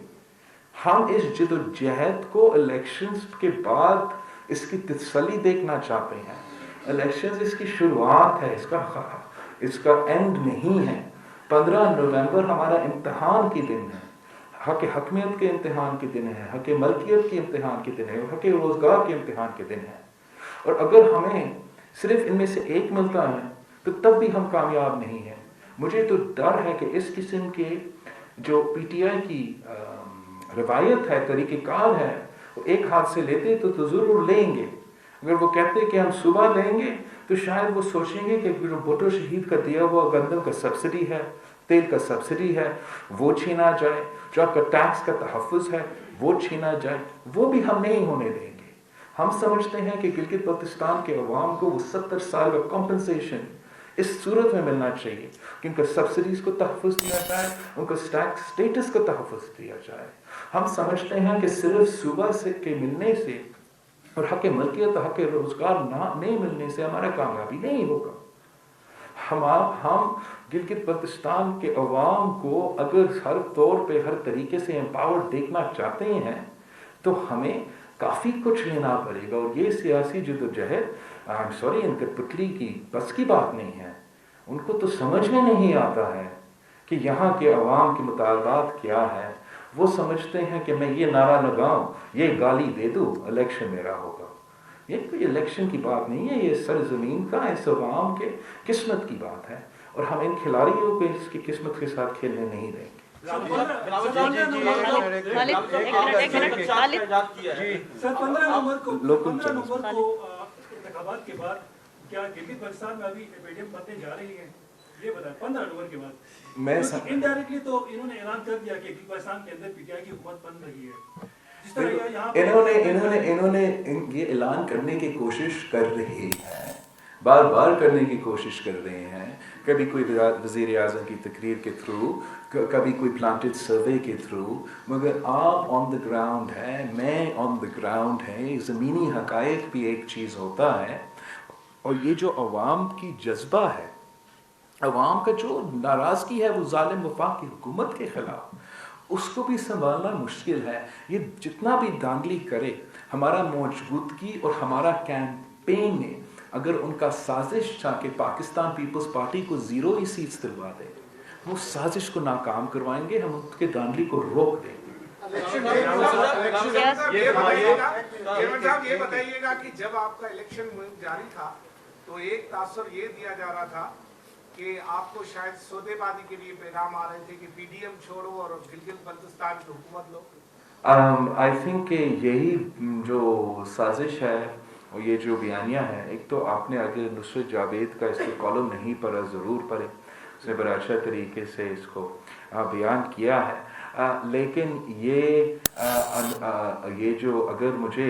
हम इस जिदोजहद को इलेक्शंस के बाद इसकी तसल्ली देखना चाहते हैं। इलेक्शंस इसकी शुरुआत है, इसका एंड नहीं है। 15 नवंबर हमारा इम्तिहान की दिन है, हक हकमियत के इम्तिहान के दिन है, हक मलकियत के इम्तिहान के दिन है, हक रोजगार के इम्तिहान के दिन है। और अगर हमें सिर्फ इनमें से एक मिलता है तो तब भी हम कामयाब नहीं हैं। मुझे तो डर है कि इस किस्म के जो पीटीआई की रवायत है, तरीक़ेकार है, वो एक हाथ से लेते तो ज़रूर लेंगे। अगर वो कहते कि हम सुबह लेंगे तो शायद वो सोचेंगे कि जो भुट्टो शहीद का दिया हुआ गंदम का सब्सिडी है, तेल का सब्सिडी है, वो छीना जाए, जो आपका टैक्स का तहफ़्फ़ुज़ है वो छीना जाए, वो भी हम नहीं होने देंगे। हम समझते हैं कि गिलगित बल्तिस्तान के अवाम को वो 70 साल का कॉम्पनसेशन इस सूरत में मिलना चाहिए कि उनका सब्सिडीज़ को तहफ़्फ़ुज़ दिया जाए, उनको टैक्स स्टेटस को तहफ़्फ़ुज़ दिया जाए। हम समझते हैं कि सिर्फ सुबह से के मिलने से और हक मलकियत, हक रोजगार नहीं मिलने से हमारा कामयाबी नहीं होगा। हम गिलगित बल्तिस्तान के अवाम को अगर हर तौर पे हर तरीके से एम्पावर्ड देखना चाहते हैं तो हमें काफ़ी कुछ लेना पड़ेगा। और ये सियासी जदोजहद, आई एम सॉरी, इनके पुतली की बस की बात नहीं है। उनको तो समझ में नहीं आता है कि यहाँ के अवाम के मुतालबात क्या है। वो समझते हैं कि मैं ये नारा लगाऊं, ये गाली दे दूं, इलेक्शन मेरा होगा। ये कोई इलेक्शन की बात नहीं है, ये सरजमीन का, इस अवाम के किस्मत की बात है। और हम इन खिलाड़ियों को इसकी किस्मत के साथ खेलने नहीं देंगे। सर 15 नवंबर को इंतखाबात के बाद क्या गिलगित बल्तिस्तान में अभी मीडियम बनने जा रही है, ये बताएं। 15 नवंबर के बाद मैं इनडायरेक्टली तो इन्होंने ऐलान कर दिया कि गिलगित बल्तिस्तान के अंदर पीटीआई की हुकूमत बन रही है। जिस तरह इन्होंने ये ऐलान करने की कोशिश कर रहे हैं, बार बार करने की कोशिश कर रहे हैं। कभी कोई वज़ीर आज़म की तकरीर के थ्रू, कभी कोई प्लांटेड सर्वे के थ्रू, मगर आप ऑन द ग्राउंड है, मैं ऑन द ग्राउंड है। ज़मीनी हक़ाइक़ भी एक चीज़ होता है। और ये जो अवाम की जज्बा है, अवाम का जो नाराज़गी है वो ज़ालिम वफाक की हुकूमत के ख़िलाफ़, उसको भी संभालना मुश्किल है। ये जितना भी धांधली करे, हमारा मौजूदगी और हमारा कैंपेन में अगर उनका साजिश था कि पाकिस्तान पीपल्स पार्टी को 0 ही सीट्स दिलवा दे, वो साजिश को नाकाम करवाएंगे, हम उसके धांधली को रोक देंगे। ये बताइएगा कि जब आपका इलेक्शन जारी था तो एक तासर ये दिया जा रहा था कि आपको शायद सौदेबाजी के लिए पैगाम आ रहे थे कि पीडीएम छोड़ो और गिलगित बल्तिस्तान की हुकूमत लो। आई थिंक कि यही जो साजिश है और ये जो बयानिया है, एक तो आपने अगर नुसरत जावेद का इसको कॉलम नहीं पढ़ा, ज़रूर पढ़े, उसने बड़ा अच्छा तरीके से इसको बयान किया है। लेकिन ये जो अगर मुझे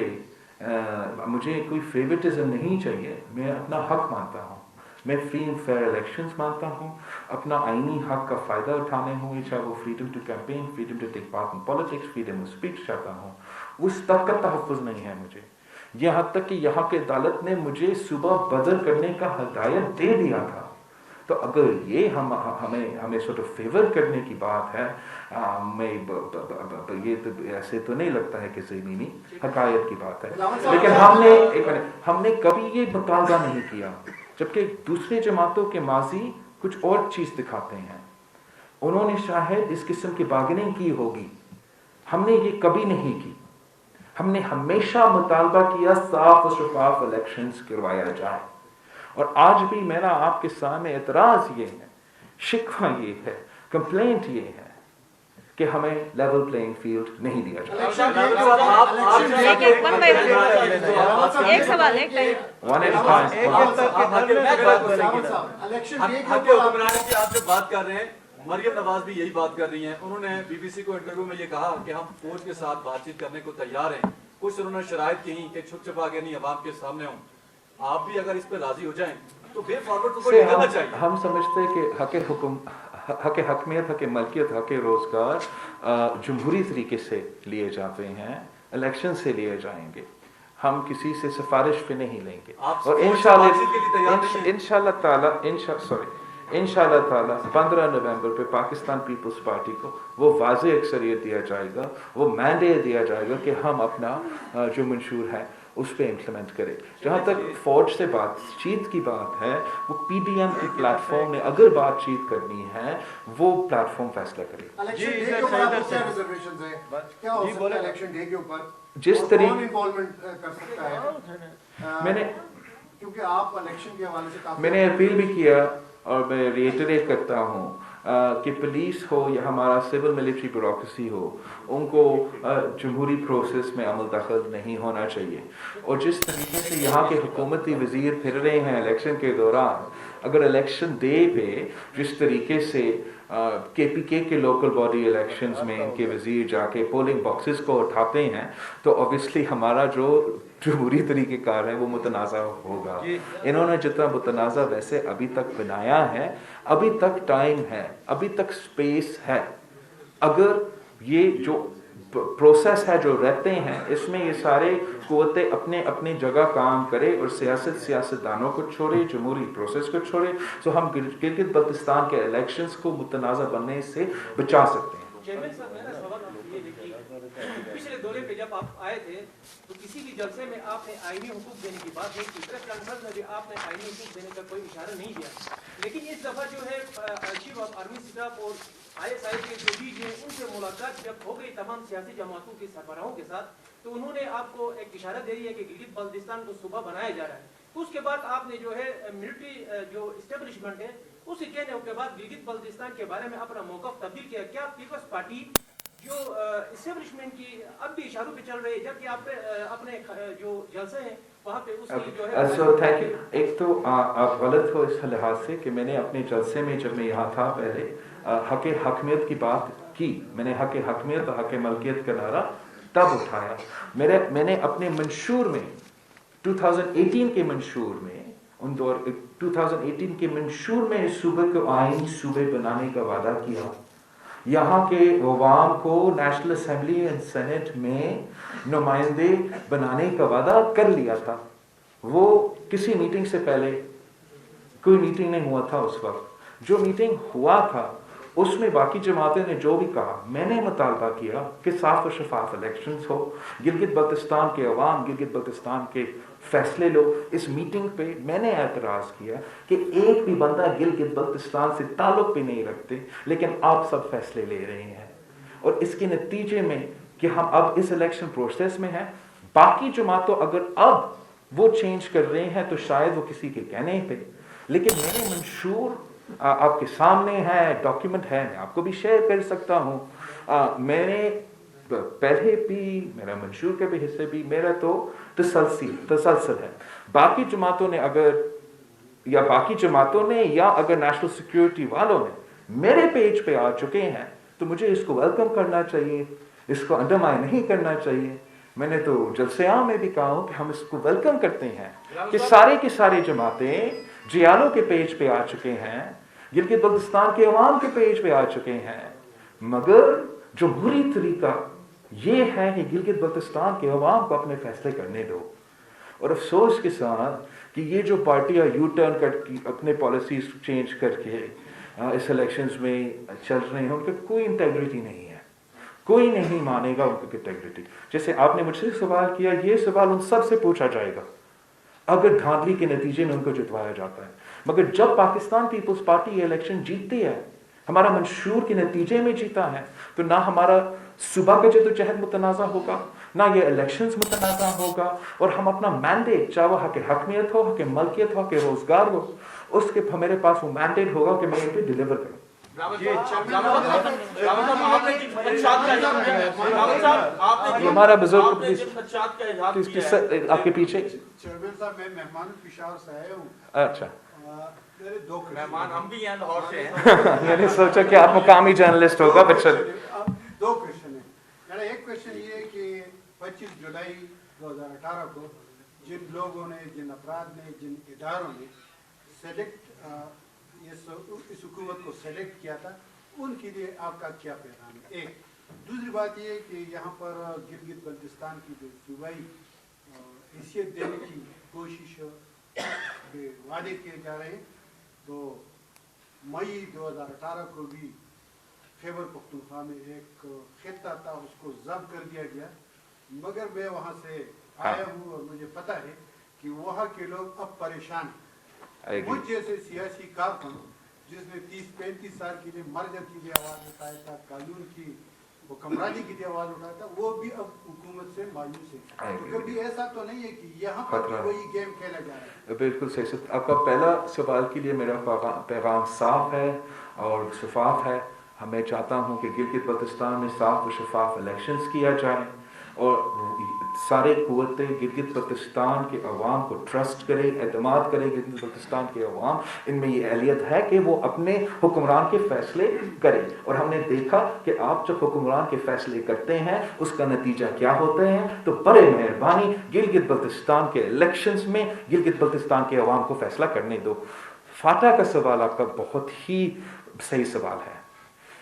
कोई फेवरेटिज्म नहीं चाहिए, मैं अपना हक मानता हूँ, मैं फ्री एंड फेयर इलेक्शंस मानता हूँ, अपना आईनी हक का फ़ायदा उठाने होंगे, चाहे वो freedom to campaign, freedom to take part in politics, freedom of speech चाहता हूँ। उस तक का तहफ़्फ़ुज़ नहीं है मुझे, यहाँ तक कि यहाँ के अदालत ने मुझे सुबह बदर करने का हिदायत दे दिया था। तो अगर ये हमें सॉर्ट ऑफ फेवर करने की बात है, ये तो ऐसे तो नहीं लगता है कि ज़मीनी हक़ाइक़ की बात है। लेकिन हमने कभी ये मुतालबा नहीं किया, जबकि दूसरे जमातों के माजी कुछ और चीज़ दिखाते हैं। उन्होंने शायद इस किस्म की बार्गेनिंग की होगी, हमने ये कभी नहीं की। हमने हमेशा मुतालबा किया साफ और शफाफ इलेक्शंस करवाया जाए। और आज भी मेरा आपके सामने एतराज़ ये है, शिकवा ये है, कंप्लेंट ये है कि हमें लेवल प्लेइंग फील्ड नहीं दिया जाता। एक सवाल एक आपने बात कर रहे हैं, مریم نواز بھی یہی بات کر رہی ہیں. انہوں نے BBC کو انٹرویو میں یہ کہا کہ ہم فوج کے ساتھ بات چیت کرنے کو تیار ہیں. کچھ انہوں نے شرائط کہیں کہ چھپ چھپا کے نہیں عوام کے سامنے ہوں. آپ بھی اگر اس پہ راضی ہو جائیں تو وے فارورڈ تو کوئی نکلنا چاہیے. ہم سمجھتے ہیں کہ حق حکمیت، حق ملکیت، حق روزگار جمہوری طریقے سے لیے جاتے ہیں، الیکشن سے لیے جائیں گے. ہم کسی سے سفارش پہ نہیں لیں گے. اور انشاءاللہ تعالی 15 نومبر پہ پاکستان پیپلز پارٹی کو وہ واضح اکثریت دیا جائے گا، وہ مینڈیٹ دیا جائے گا کہ ہم اپنا جو منشور ہے اس پہ امپلیمنٹ کرے. جہاں تک فوج سے بات چیت کی بات ہے، وہ PDM کی پلیٹ فارم نے اگر بات چیت کرنی ہے وہ پلیٹ فارم فیصلہ کرے. الیکشن ڈے کے اوپر آپ کیا ریزرویشنز ہیں؟ کیا ہو سکتا ہے الیکشن ڈے کے اوپر؟ جس طریقے کون انوالومنٹ کر سکتا ہے؟ میں نے کیونکہ آپ الیکشن کے حوالے سے کافی میں نے اپیل بھی کیا اور میں ریٹریٹ کرتا ہوں کہ پولیس ہو یا ہمارا سول ملٹری بیوروکریسی ہو، ان کو جمہوری پروسیس میں عمل دخل نہیں ہونا چاہیے. اور جس طریقے سے یہاں کے حکومتی وزیر پھر رہے ہیں الیکشن کے دوران، اگر الیکشن ڈے پہ جس طریقے سے KPK کے لوکل باڈی الیکشنز میں ان کے وزیر جا کے پولنگ باکسز کو اٹھاتے ہیں تو اوبیسلی ہمارا جو جمہوری طریقہ کار ہے وہ متنازع ہوگا. انہوں نے جتنا متنازع ویسے ابھی تک بنایا ہے، ابھی تک ٹائم ہے، ابھی تک سپیس ہے. اگر یہ جو پروسیس ہے جو رہتے ہیں اس میں یہ سارے قوتیں اپنے اپنی جگہ کام کرے اور سیاستدانوں کو چھوڑے، جمہوری پروسیس کو چھوڑے، تو ہم گلگت بلتستان کے الیکشنز کو متنازع بننے سے بچا سکتے ہیں. چیئرمین صاحب، میرا سوال آپ کو یہ ہے کہ پچھلے دورے پہ جب آپ آئے تھے تو کسی بھی جلسے میں آپ نے آئینی حقوق دینے کی بات نہیں کی، پریس کانفرنس میں بھی آپ نے آئینی حقوق دینے کا کوئی اشارہ نہیں دیا. لیکن اس دفعہ جو ہے چیف آف آرمی اسٹاف اور ISI کے جو ڈی جی ہیں ان سے ملاقات جب ہو گئی تمام سیاسی جماعتوں کے سربراہوں کے ساتھ، تو انہوں نے آپ کو ایک اشارہ دے دیا کہ گلگت بلتستان کو صوبہ بنایا جا رہا ہے. اس کے بعد آپ نے جو ہے ملٹری جو اسٹیبلشمنٹ ہے اس کے کہنے کے بعد گلگت بلتستان کے بارے میں اپنا موقف تبدیل کیا. کیا پیپلز پارٹی جو اسٹیبلشمنٹ کی اب بھی اشاروں پہ چل رہی ہے، جبکہ آپ اپنے جو جلسے ہیں وہاں پہ اس کی جو ہے تھینک یو. ایک تو آپ غلط ہو اس لحاظ سے کہ میں نے اپنے جلسے میں جب میں یہاں تھا پہلے حق حکمیت کی بات کی، میں نے حق حکمیت اور حق ملکیت کا نعرہ تب اٹھایا. میں نے اپنے منشور میں 2018 کے منشور میں 2018 کے منشور میں اس صوبے کو آئین صوبے بنانے کا وعدہ کیا. یہاں کے عوام کو نیشنل اسمبلی اینڈ سینٹ میں نمائندے بنانے کا وعدہ کر لیا تھا. وہ کسی میٹنگ سے پہلے کوئی میٹنگ نہیں ہوا تھا. اس وقت جو میٹنگ ہوا تھا اس میں باقی جماعتیں نے جو بھی کہا، میں نے مطالبہ کیا کہ صاف و شفاف الیکشنز ہو، گلگت بلتستان کے عوام گلگت بلتستان کے فیصلے لو. اس میٹنگ پہ میں نے اعتراض کیا کہ ایک بھی بندہ گلگت بلتستان سے تعلق بھی نہیں رکھتے لیکن آپ سب فیصلے لے رہے ہیں. اور اس کے نتیجے میں کہ ہم اب اس الیکشن پروسیس میں ہیں، باقی جماعتوں اگر اب وہ چینج کر رہے ہیں تو شاید وہ کسی کے کہنے پہ، لیکن میرے منشور آپ کے سامنے ہے، ڈاکیومنٹ ہے، میں آپ کو بھی شیئر کر سکتا ہوں. میں نے پہلے بھی میرا منشور کے بھی حصے بھی میرا تو تسلسل ہے. باقی جماعتوں نے یا اگر نیشنل سیکیورٹی والوں نے میرے پیج پہ آ چکے ہیں تو مجھے اس کو ویلکم کرنا چاہیے، اس کو انڈرمائن نہیں کرنا چاہیے. میں نے تو جلسے عام میں بھی کہا ہوں کہ ہم اس کو ویلکم کرتے ہیں کہ سارے کی ساری جماعتیں جیالو کے پیج پہ آ چکے ہیں، گلگت بلتستان کے عوام کے پیج پہ آ چکے ہیں، مگر جمہوری طریقہ یہ ہے کہ گلگت بلتستان کے عوام کو اپنے فیصلے کرنے دو. اور افسوس کے ساتھ کہ یہ جو پارٹیاں یو ٹرن کر کے اپنے پالیسیز چینج کر کے اس الیکشنز میں چل رہے ہیں، ان کا کوئی انٹیگریٹی نہیں ہے. کوئی نہیں مانے گا ان کی انٹیگریٹی. جیسے آپ نے مجھ سے سوال کیا، یہ سوال ان سب سے پوچھا جائے گا اگر دھاندلی کے نتیجے میں ان کو جتوایا جاتا ہے. مگر جب پاکستان پیپلز پارٹی یہ الیکشن جیتتی ہے، ہمارا منشور کے نتیجے میں جیتا ہے، تو نہ ہمارا صوبہ کا جدوجہد متنازع ہوگا، نہ یہ الیکشنز متنازع ہوگا، اور ہم اپنا مینڈیٹ، چاہے وہ حق حکمیت ہو، حق ملکیت ہو، حق روزگار ہو، اس کے میرے پاس وہ مینڈیٹ ہوگا کہ میں ان پہ ڈیلیور کروں. ہمارا بزرگ آپ کے پیچھے. چیئرمین صاحب، میں مہمان پشاور سے آیا ہوں. اچھا. मेरे दो मेहमान हम भी हैं लाहौर से हैं। मैंने सोचा कि आप मुकामी जर्नलिस्ट होगा बच्चा। दो क्वेश्चन है। मेरा एक क्वेश्चन ये है कि 25 जुलाई 2018 को जिन लोगों ने, जिन अफराद ने, जिन इदारों ने इस हुकूमत को सेलेक्ट किया था, उनके लिए आपका क्या पैगाम है? एक दूसरी बात ये है कि यहाँ पर गिलगित बल्तिस्तान की जो सूबाई हैसियत देने की कोशिश के वादे किए जा रहे हैं, तो मई 2018 को भी खैबर पख्तूनख्वा में एक खित्ता था, उसको जब्त कर दिया गया, मगर मैं वहाँ से आया हूँ और मुझे पता है कि वहाँ के लोग अब परेशान हैं। मुझ जैसे सियासी कारकुन जिसने 30-35 साल के लिए मर्जर के लिए आवाज़ उठाया था, कानून की हुक्मरानी के लिए आवाज़ उठाया था, वो भी अब हुकूमत से मायूस है। तो कभी ऐसा तो नहीं है कि यहाँ पर कोई गेम खेला जा रहा है? बिल्कुल सही। आपका पहला सवाल के लिए मेरा पैगाम साफ है और शफाफ है। मैं चाहता हूँ कि गिलगित बल्तिस्तान में साफ और शफाफ इलेक्शंस किया जाए और सारे कुव्वतें गिलगित बल्तिस्तान के अवाम को ट्रस्ट करें, एतमाद करें। गिलगित बल्तिस्तान के अवाम, इनमें ये अहलियत है कि वो अपने हुक्मरान के फैसले करें, और हमने देखा कि आप जब हुक्मरान के फैसले करते हैं उसका नतीजा क्या होते हैं। तो बड़े मेहरबानी गिलगित बल्तिस्तान के इलेक्शंस में गिलगित बल्तिस्तान के अवाम को फैसला करने दो। फाटा का सवाल आपका बहुत ही सही सवाल है।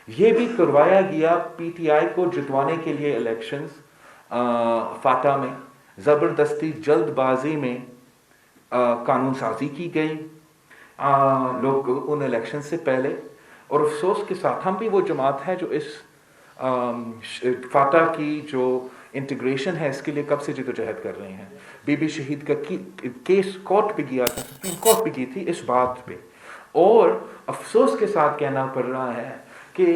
ये भी करवाया गया PTI को जितवाने के लिए इलेक्शंस फाटा में, ज़बरदस्ती जल्दबाजी में कानून साजी की गई लोग उन इलेक्शन से पहले। और अफसोस के साथ हम भी वो जमात है जो इस फाटा की जो इंटीग्रेशन है इसके लिए कब से जद्दोजहद कर रहे हैं। बीबी शहीद का केस कोर्ट पे गया था, सुप्रीम कोर्ट पे गई थी इस बात पे, और अफसोस के साथ कहना पड़ रहा है कि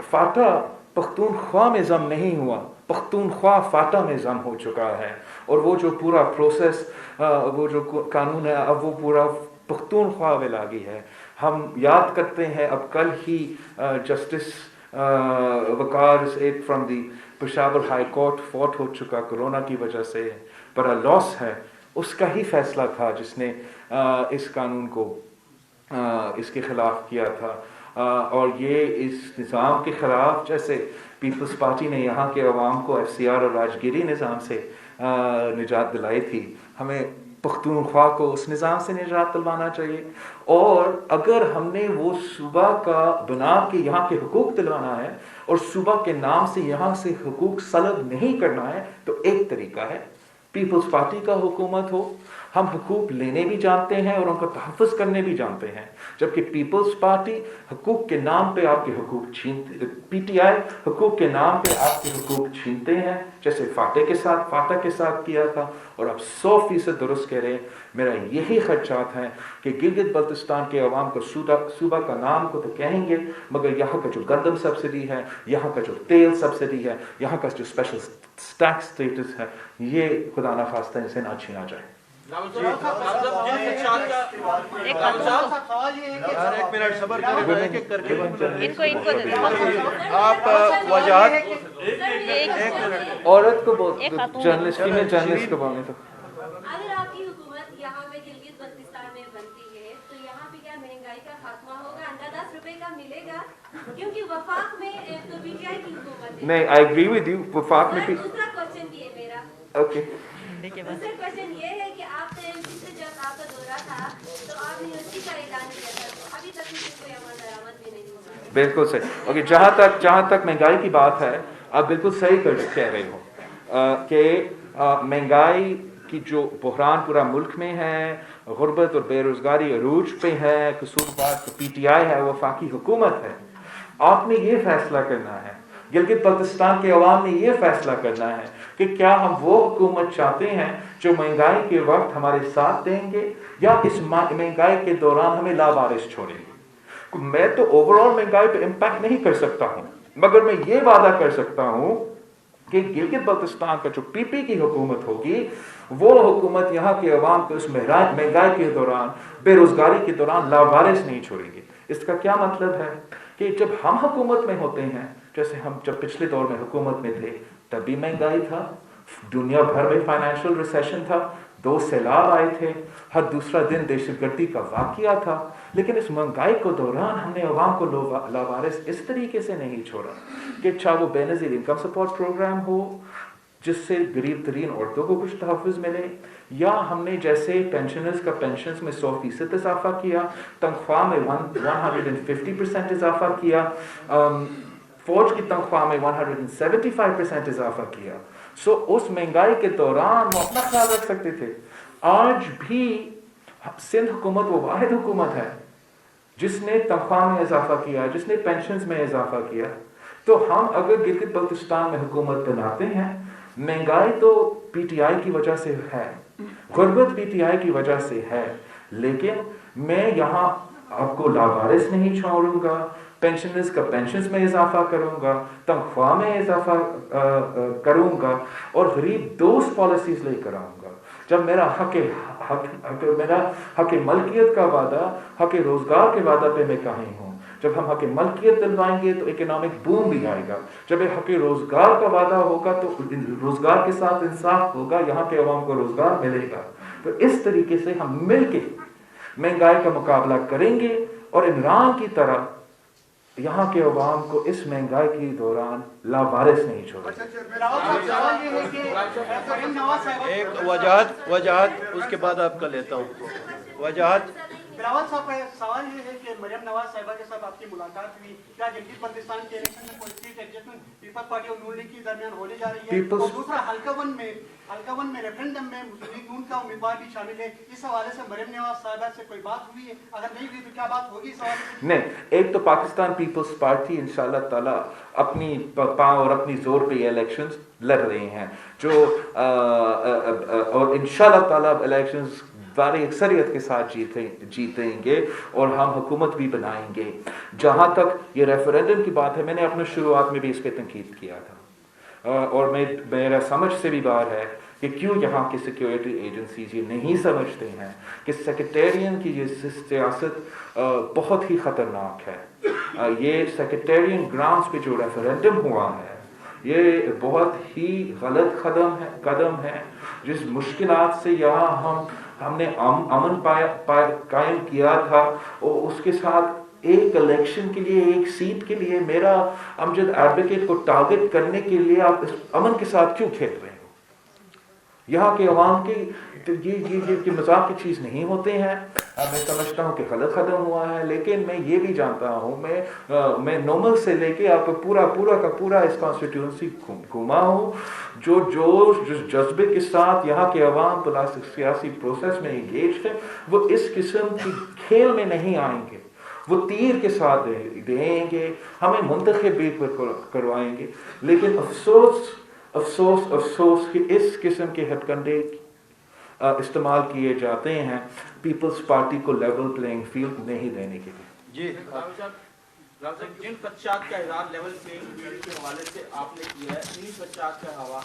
फाटा पख्तूनख्वा में जम नहीं हुआ, पख्तूनख्वा फाटा में जम हो चुका है। और वो जो पूरा प्रोसेस, वो जो कानून है, अब वो पूरा पख्तूनख्वा में लागी है। हम याद करते हैं अब कल ही जस्टिस वकार सेठ from the Peshawar high court fought हो चुका कोरोना की वजह से, बड़ा लॉस है। उसका ही फैसला था जिसने इस कानून को इसके खिलाफ किया था। और ये इस निज़ाम के ख़िलाफ़, जैसे पीपल्स पार्टी ने यहाँ के अवाम को FCR और राजगिरी निज़ाम से निजात दिलाई थी, हमें पख्तूनख्वा को उस निज़ाम से निजात दिलवाना चाहिए। और अगर हमने वो सूबा का बना के यहाँ के हुकूक दिलवाना है और सूबा के नाम से यहाँ से हुकूक सलब नहीं करना है, तो एक तरीका है पीपल्स पार्टी का हुकूमत हो। हम हुकूक लेने भी जानते हैं और उनका तहफ़्फ़ुज़ करने भी जानते हैं, जबकि पीपल्स पार्टी हुकूक के नाम पे आपके हुकूक छीनते, PTI हुकूक के नाम पे आपके हुकूक छीनते हैं, जैसे फाटा के साथ किया था। और आप 100% दुरुस्त कह रहे हैं। मेरा यही खदशात है कि गिलगित बल्तिस्तान के अवाम को सूबा का नाम को तो कहेंगे, मगर यहाँ का जो गंदम सब्सिडी है, यहाँ का जो तेल सब्सिडी है, यहाँ का जो स्पेशल टैक्स स्टेटस है, ये खुदा न खास्ता इनसे ना छीना जाए। इनको इनको दे दो। आप वजाहत औरत को जर्नलिस्ट को बोलने तो। अगर आपकी हुकूमत यहाँ पे गिलगित बल्तिस्तान में बनती है तो यहाँ पे क्या महंगाई का खात्मा होगा? अंडा 10 रुपए का मिलेगा, क्योंकि वफाक में तो PTI की हुकूमत है। नहीं, आई एग्री विद यू। वफाक में दूसरा क्वेश्चन ये मेरा, ओके, दूसरा क्वेश्चन ये है कि आपने जब आपका दौरा था तो आपने यूनिवर्सिटी का ऐलान किया था, तो अभी तक कोई अमल दरामद भी नहीं हुआ। बिल्कुल सही। ओके, जहाँ तक महंगाई की बात है, आप बिल्कुल सही कह रहे हो कि महंगाई की जो बहरान पूरा मुल्क में है, गुर्बत और बेरोजगारी अरूज पे है, कसूरवार तो PTI है, वफाकी हुकूमत है। आपने ये फैसला करना है, गिलगित बल्तिस्तान के अवाम ने ये फैसला करना है कि क्या हम वो हुकूमत चाहते हैं जो महंगाई के वक्त हमारे साथ देंगे, या इस महंगाई के दौरान हमें लावारिस छोड़ेंगे। मैं तो ओवरऑल महंगाई पे इम्पैक्ट नहीं कर सकता हूँ, मगर मैं ये वादा कर सकता हूँ कि गिलगित बल्तिस्तान का जो PP की हुकूमत होगी, वो हुकूमत यहाँ के अवाम को इस महंगाई के दौरान, बेरोजगारी के दौरान लावारिस नहीं छोड़ेगी। इसका क्या मतलब है कि जब हम हुकूमत में होते हैं, जैसे हम जब पिछले दौर में हुकूमत में थे, तब भी महंगाई था, दुनिया भर में फाइनेंशियल रिसेशन था, 2 सैलाब आए थे, हर दूसरा दिन दहशतगर्दी का वाक़या था, लेकिन इस महंगाई के दौरान हमने अवाम को लावारिस इस तरीके से नहीं छोड़ा कि चाहे वो बेनज़ीर इनकम सपोर्ट प्रोग्राम हो जिससे गरीब तरीन औरतों को कुछ तहफ़्फ़ुज़ मिले, या हमने जैसे पेंशनर्स का पेंशन्स में 100% इजाफा किया, तनख्वाह में 150% इजाफा किया, फौज की तनख्वाह में 175% इजाफा किया। सो उस महंगाई के दौरान वो अपना ख्याल रख सकते थे। आज भी सिंध हुकूमत वो वाहिद हुकूमत है जिसने तनख्वाह में इजाफा किया, जिसने पेंशन्स में इजाफा किया। तो हम अगर गिलगित बल्तिस्तान में हुकूमत बनाते हैं, महंगाई तो पीटीआई की वजह से है, गुर्बत पीटीआई की वजह से है, लेकिन मैं यहाँ आपको लावारिस नहीं छोड़ूंगा, पेंशनर्स का पेंशन्स में इजाफा करूंगा, तनख्वाह में इजाफा करूंगा और गरीब दोस्त पॉलिसीज लेकर आऊंगा। जब मेरा हक मलकियत का वादा, हक रोजगार के वादा पे मैं कहीं हूँ, जब हम हक मलकियत दिलवाएंगे तो इकोनॉमिक बूम भी आएगा। जब हक रोजगार का वादा होगा तो रोजगार के साथ इंसाफ होगा, यहाँ के अवाम को रोजगार मिलेगा। तो इस तरीके से हम मिलके महंगाई का मुकाबला करेंगे और इमरान की तरह यहाँ के अवाम को इस महंगाई के दौरान लावारिस नहीं छोड़ेंगे। एक वजाहत उसके बाद आपका लेता हूँ। वजाहत बिलावल साहब, सवाल ये है कि मरियम नवाज साहिबा के साथ आपकी मुलाकात हुई, क्या गिलगित बल्तिस्तान के इलेक्शन में कोई सीट एडजस्टमेंट पीपल्स पार्टी और नून लीग के दरमियान होने जा रही है? और दूसरा, हल्का वन में रेफरेंडम में मुस्लिम लीग नून का उम्मीदवार भी शामिल है, इस हवाले से मरियम नवाज साहिबा से कोई बात हुई है? अगर नहीं हुई तो क्या बात होगी इस हवाले से? नहीं, एक तो पाकिस्तान पीपल्स पार्टी इंशाल्लाह ताला अपनी पावर और अपनी जोर पे इलेक्शंस लड़ रहे हैं, जो और इंशाल्लाह ताला इलेक्शंस बड़ी अक्सरियत के साथ जीतेंगे और हम हुकूमत भी बनाएंगे। जहाँ तक ये रेफरेंडम की बात है, मैंने अपने शुरुआत में भी इस पर तनकीद किया था और मेरा समझ से भी बाहर है कि क्यों यहाँ की सिक्योरिटी एजेंसीज ये नहीं समझते हैं कि सेक्रेटेरियन की ये सियासत बहुत ही ख़तरनाक है। ये सेक्रेटेरियन ग्राउंड्स पे जो रेफरेंडम हुआ है, ये बहुत ही गलत कदम है जिस मुश्किलात से यहाँ हमने अमन कायम किया था, और उसके साथ एक इलेक्शन के लिए, एक सीट के लिए मेरा अमजद एडवोकेट को टारगेट करने के लिए आप इस अमन के साथ क्यों खेल रहे हो? यहाँ के अवाम के ये मजाक की चीज़ नहीं होते हैं। मैं समझता हूँ कि गलत कदम हुआ है, लेकिन मैं ये भी जानता हूँ, मैं नॉर्मल से लेके आप पूरा इस कॉन्स्टिट्यूंसी घुमा हूँ, जो जज्बे के साथ यहाँ के अवाम सियासी प्रोसेस में इंगेज है, वो इस किस्म की खेल में नहीं आएंगे, वो तीर के साथ देंगे, हमें मुंतखब भी करवाएंगे। लेकिन अफसोस कि इस किस्म के हथकंडे इस्तेमाल किए जाते हैं पीपल्स पार्टी को लेवल प्लेइंग फील्ड नहीं देने के लिए। जी जिन पश्चात का इजहार लेवल प्लेइंग फील्ड के हवाले से आपने किया है, इन्हीं पश्चात का हवा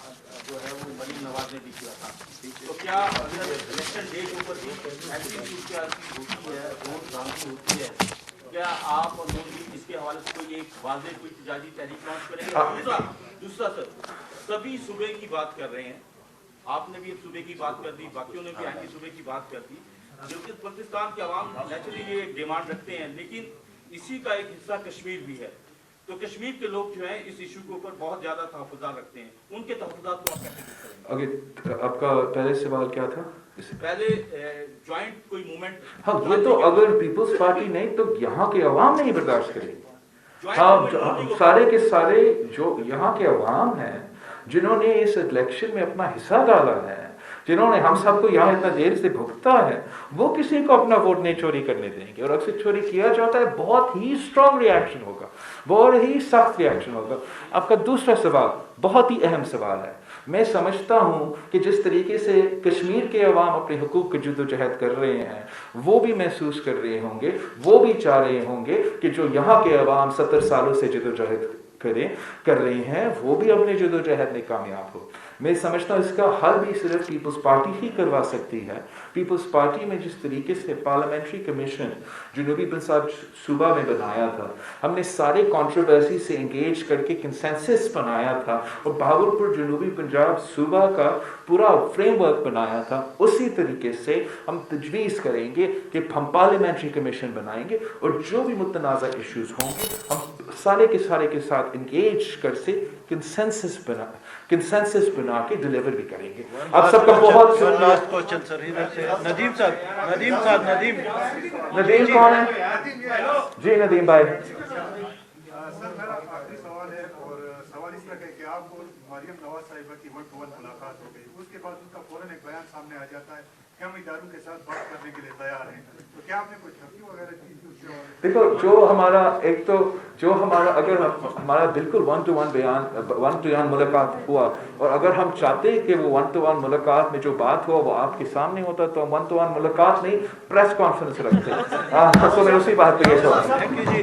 जो है वो मरीम नवाज ने भी किया था। तो क्या अगर इलेक्शन डे के ऊपर भी ऐसी होती है, वोट दांगी होती है, क्या आप और नून लीग इसके हवाले से कोई एक वाज़ेह कोई इत्तेजाजी तहरीक लॉन्च करेंगे? दूसरा सर, सभी सूबे की बात कर रहे हैं, आपने भी एक सूबे की बात कर दी, बाकियों ने भी आगे सूबे की बात कर दी। गिलगित बल्तिस्तान के अवाम नेचुरली ये एक डिमांड रखते हैं, लेकिन इसी का एक हिस्सा कश्मीर भी है। तो कश्मीर के लोग जो हैं इस इशू के ऊपर बहुत ज्यादा तहफ़्फ़ुज़ात रखते हैं, उनके तहफ़्फ़ुज़ात को आप कैसे करेंगे? अगर आपका पहले सवाल क्या था? पहले जॉइंट कोई मूवमेंट। हाँ, ये तो अगर पीपल्स पार्टी नहीं तो यहाँ के अवाम नहीं बर्दाश्त करेंगे। हाँ, सारे के सारे जो यहाँ के अवाम हैं, जिन्होंने इस इलेक्शन में अपना हिस्सा डाला है, जिन्होंने हम सबको यहाँ इतना देर से भुगता है, वो किसी को अपना वोट नहीं चोरी करने देंगे। और अक्सर चोरी किया जाता है, बहुत ही स्ट्रॉन्ग रिएक्शन होगा, बहुत ही सख्त रिएक्शन होगा। आपका दूसरा सवाल बहुत ही अहम सवाल है। मैं समझता हूँ कि जिस तरीके से कश्मीर के अवाम अपने हुकूक की जद्दोजहद कर रहे हैं, वो भी महसूस कर रहे होंगे, वो भी चाह रहे होंगे कि जो यहाँ के अवाम 70 सालों से जद्दोजहद कर रहे हैं, वो भी अपने जद्दोजहद में कामयाब हो। मैं समझता हूँ इसका हल भी सिर्फ पीपल्स पार्टी ही करवा सकती है। पीपल्स पार्टी में जिस तरीके से पार्लियामेंट्री कमीशन जनूबी पंजाब सूबा में बनाया था, हमने सारे कंट्रोवर्सी से इंगेज करके कंसेंसस बनाया था और बहावलपुर जनूबी पंजाब सूबा का पूरा फ्रेमवर्क बनाया था, उसी तरीके से हम तजवीज़ करेंगे कि हम पार्लियामेंट्री कमीशन बनाएंगे और जो भी मुतनाज़ा इश्यूज होंगे हम सारे के साथ इंगेज कर से कंसेंसस बना के डिलीवर भी करेंगे। आप सबका बहुत लास्ट क्वेश्चन सर, इधर से नदीम साहब नदीम कौन है? जी नदीम भाई। सर मेरा आखिरी सवाल है और सवाल इस तरह है कि आपको मरियम नवाज साहिबा की 1-to-1 मुलाकात हो गई, उसके बाद उनका फौरन एक बयान सामने आ जाता है कि हम इदारों के साथ बात करने के लिए तैयार हैं, तो क्या आपने कोई धमकी वगैरह की? देखो जो हमारा अगर हमारा बिल्कुल 1-to-1 बयान 1-to-1 मुलाकात हुआ और अगर हम चाहते हैं कि वो 1-to-1 मुलाकात में जो बात हुआ वो आपके सामने होता तो हम 1-to-1 मुलाकात नहीं प्रेस कॉन्फ्रेंस रखते। तो मैं उसी बात पे ये सवाल। Thank you ji.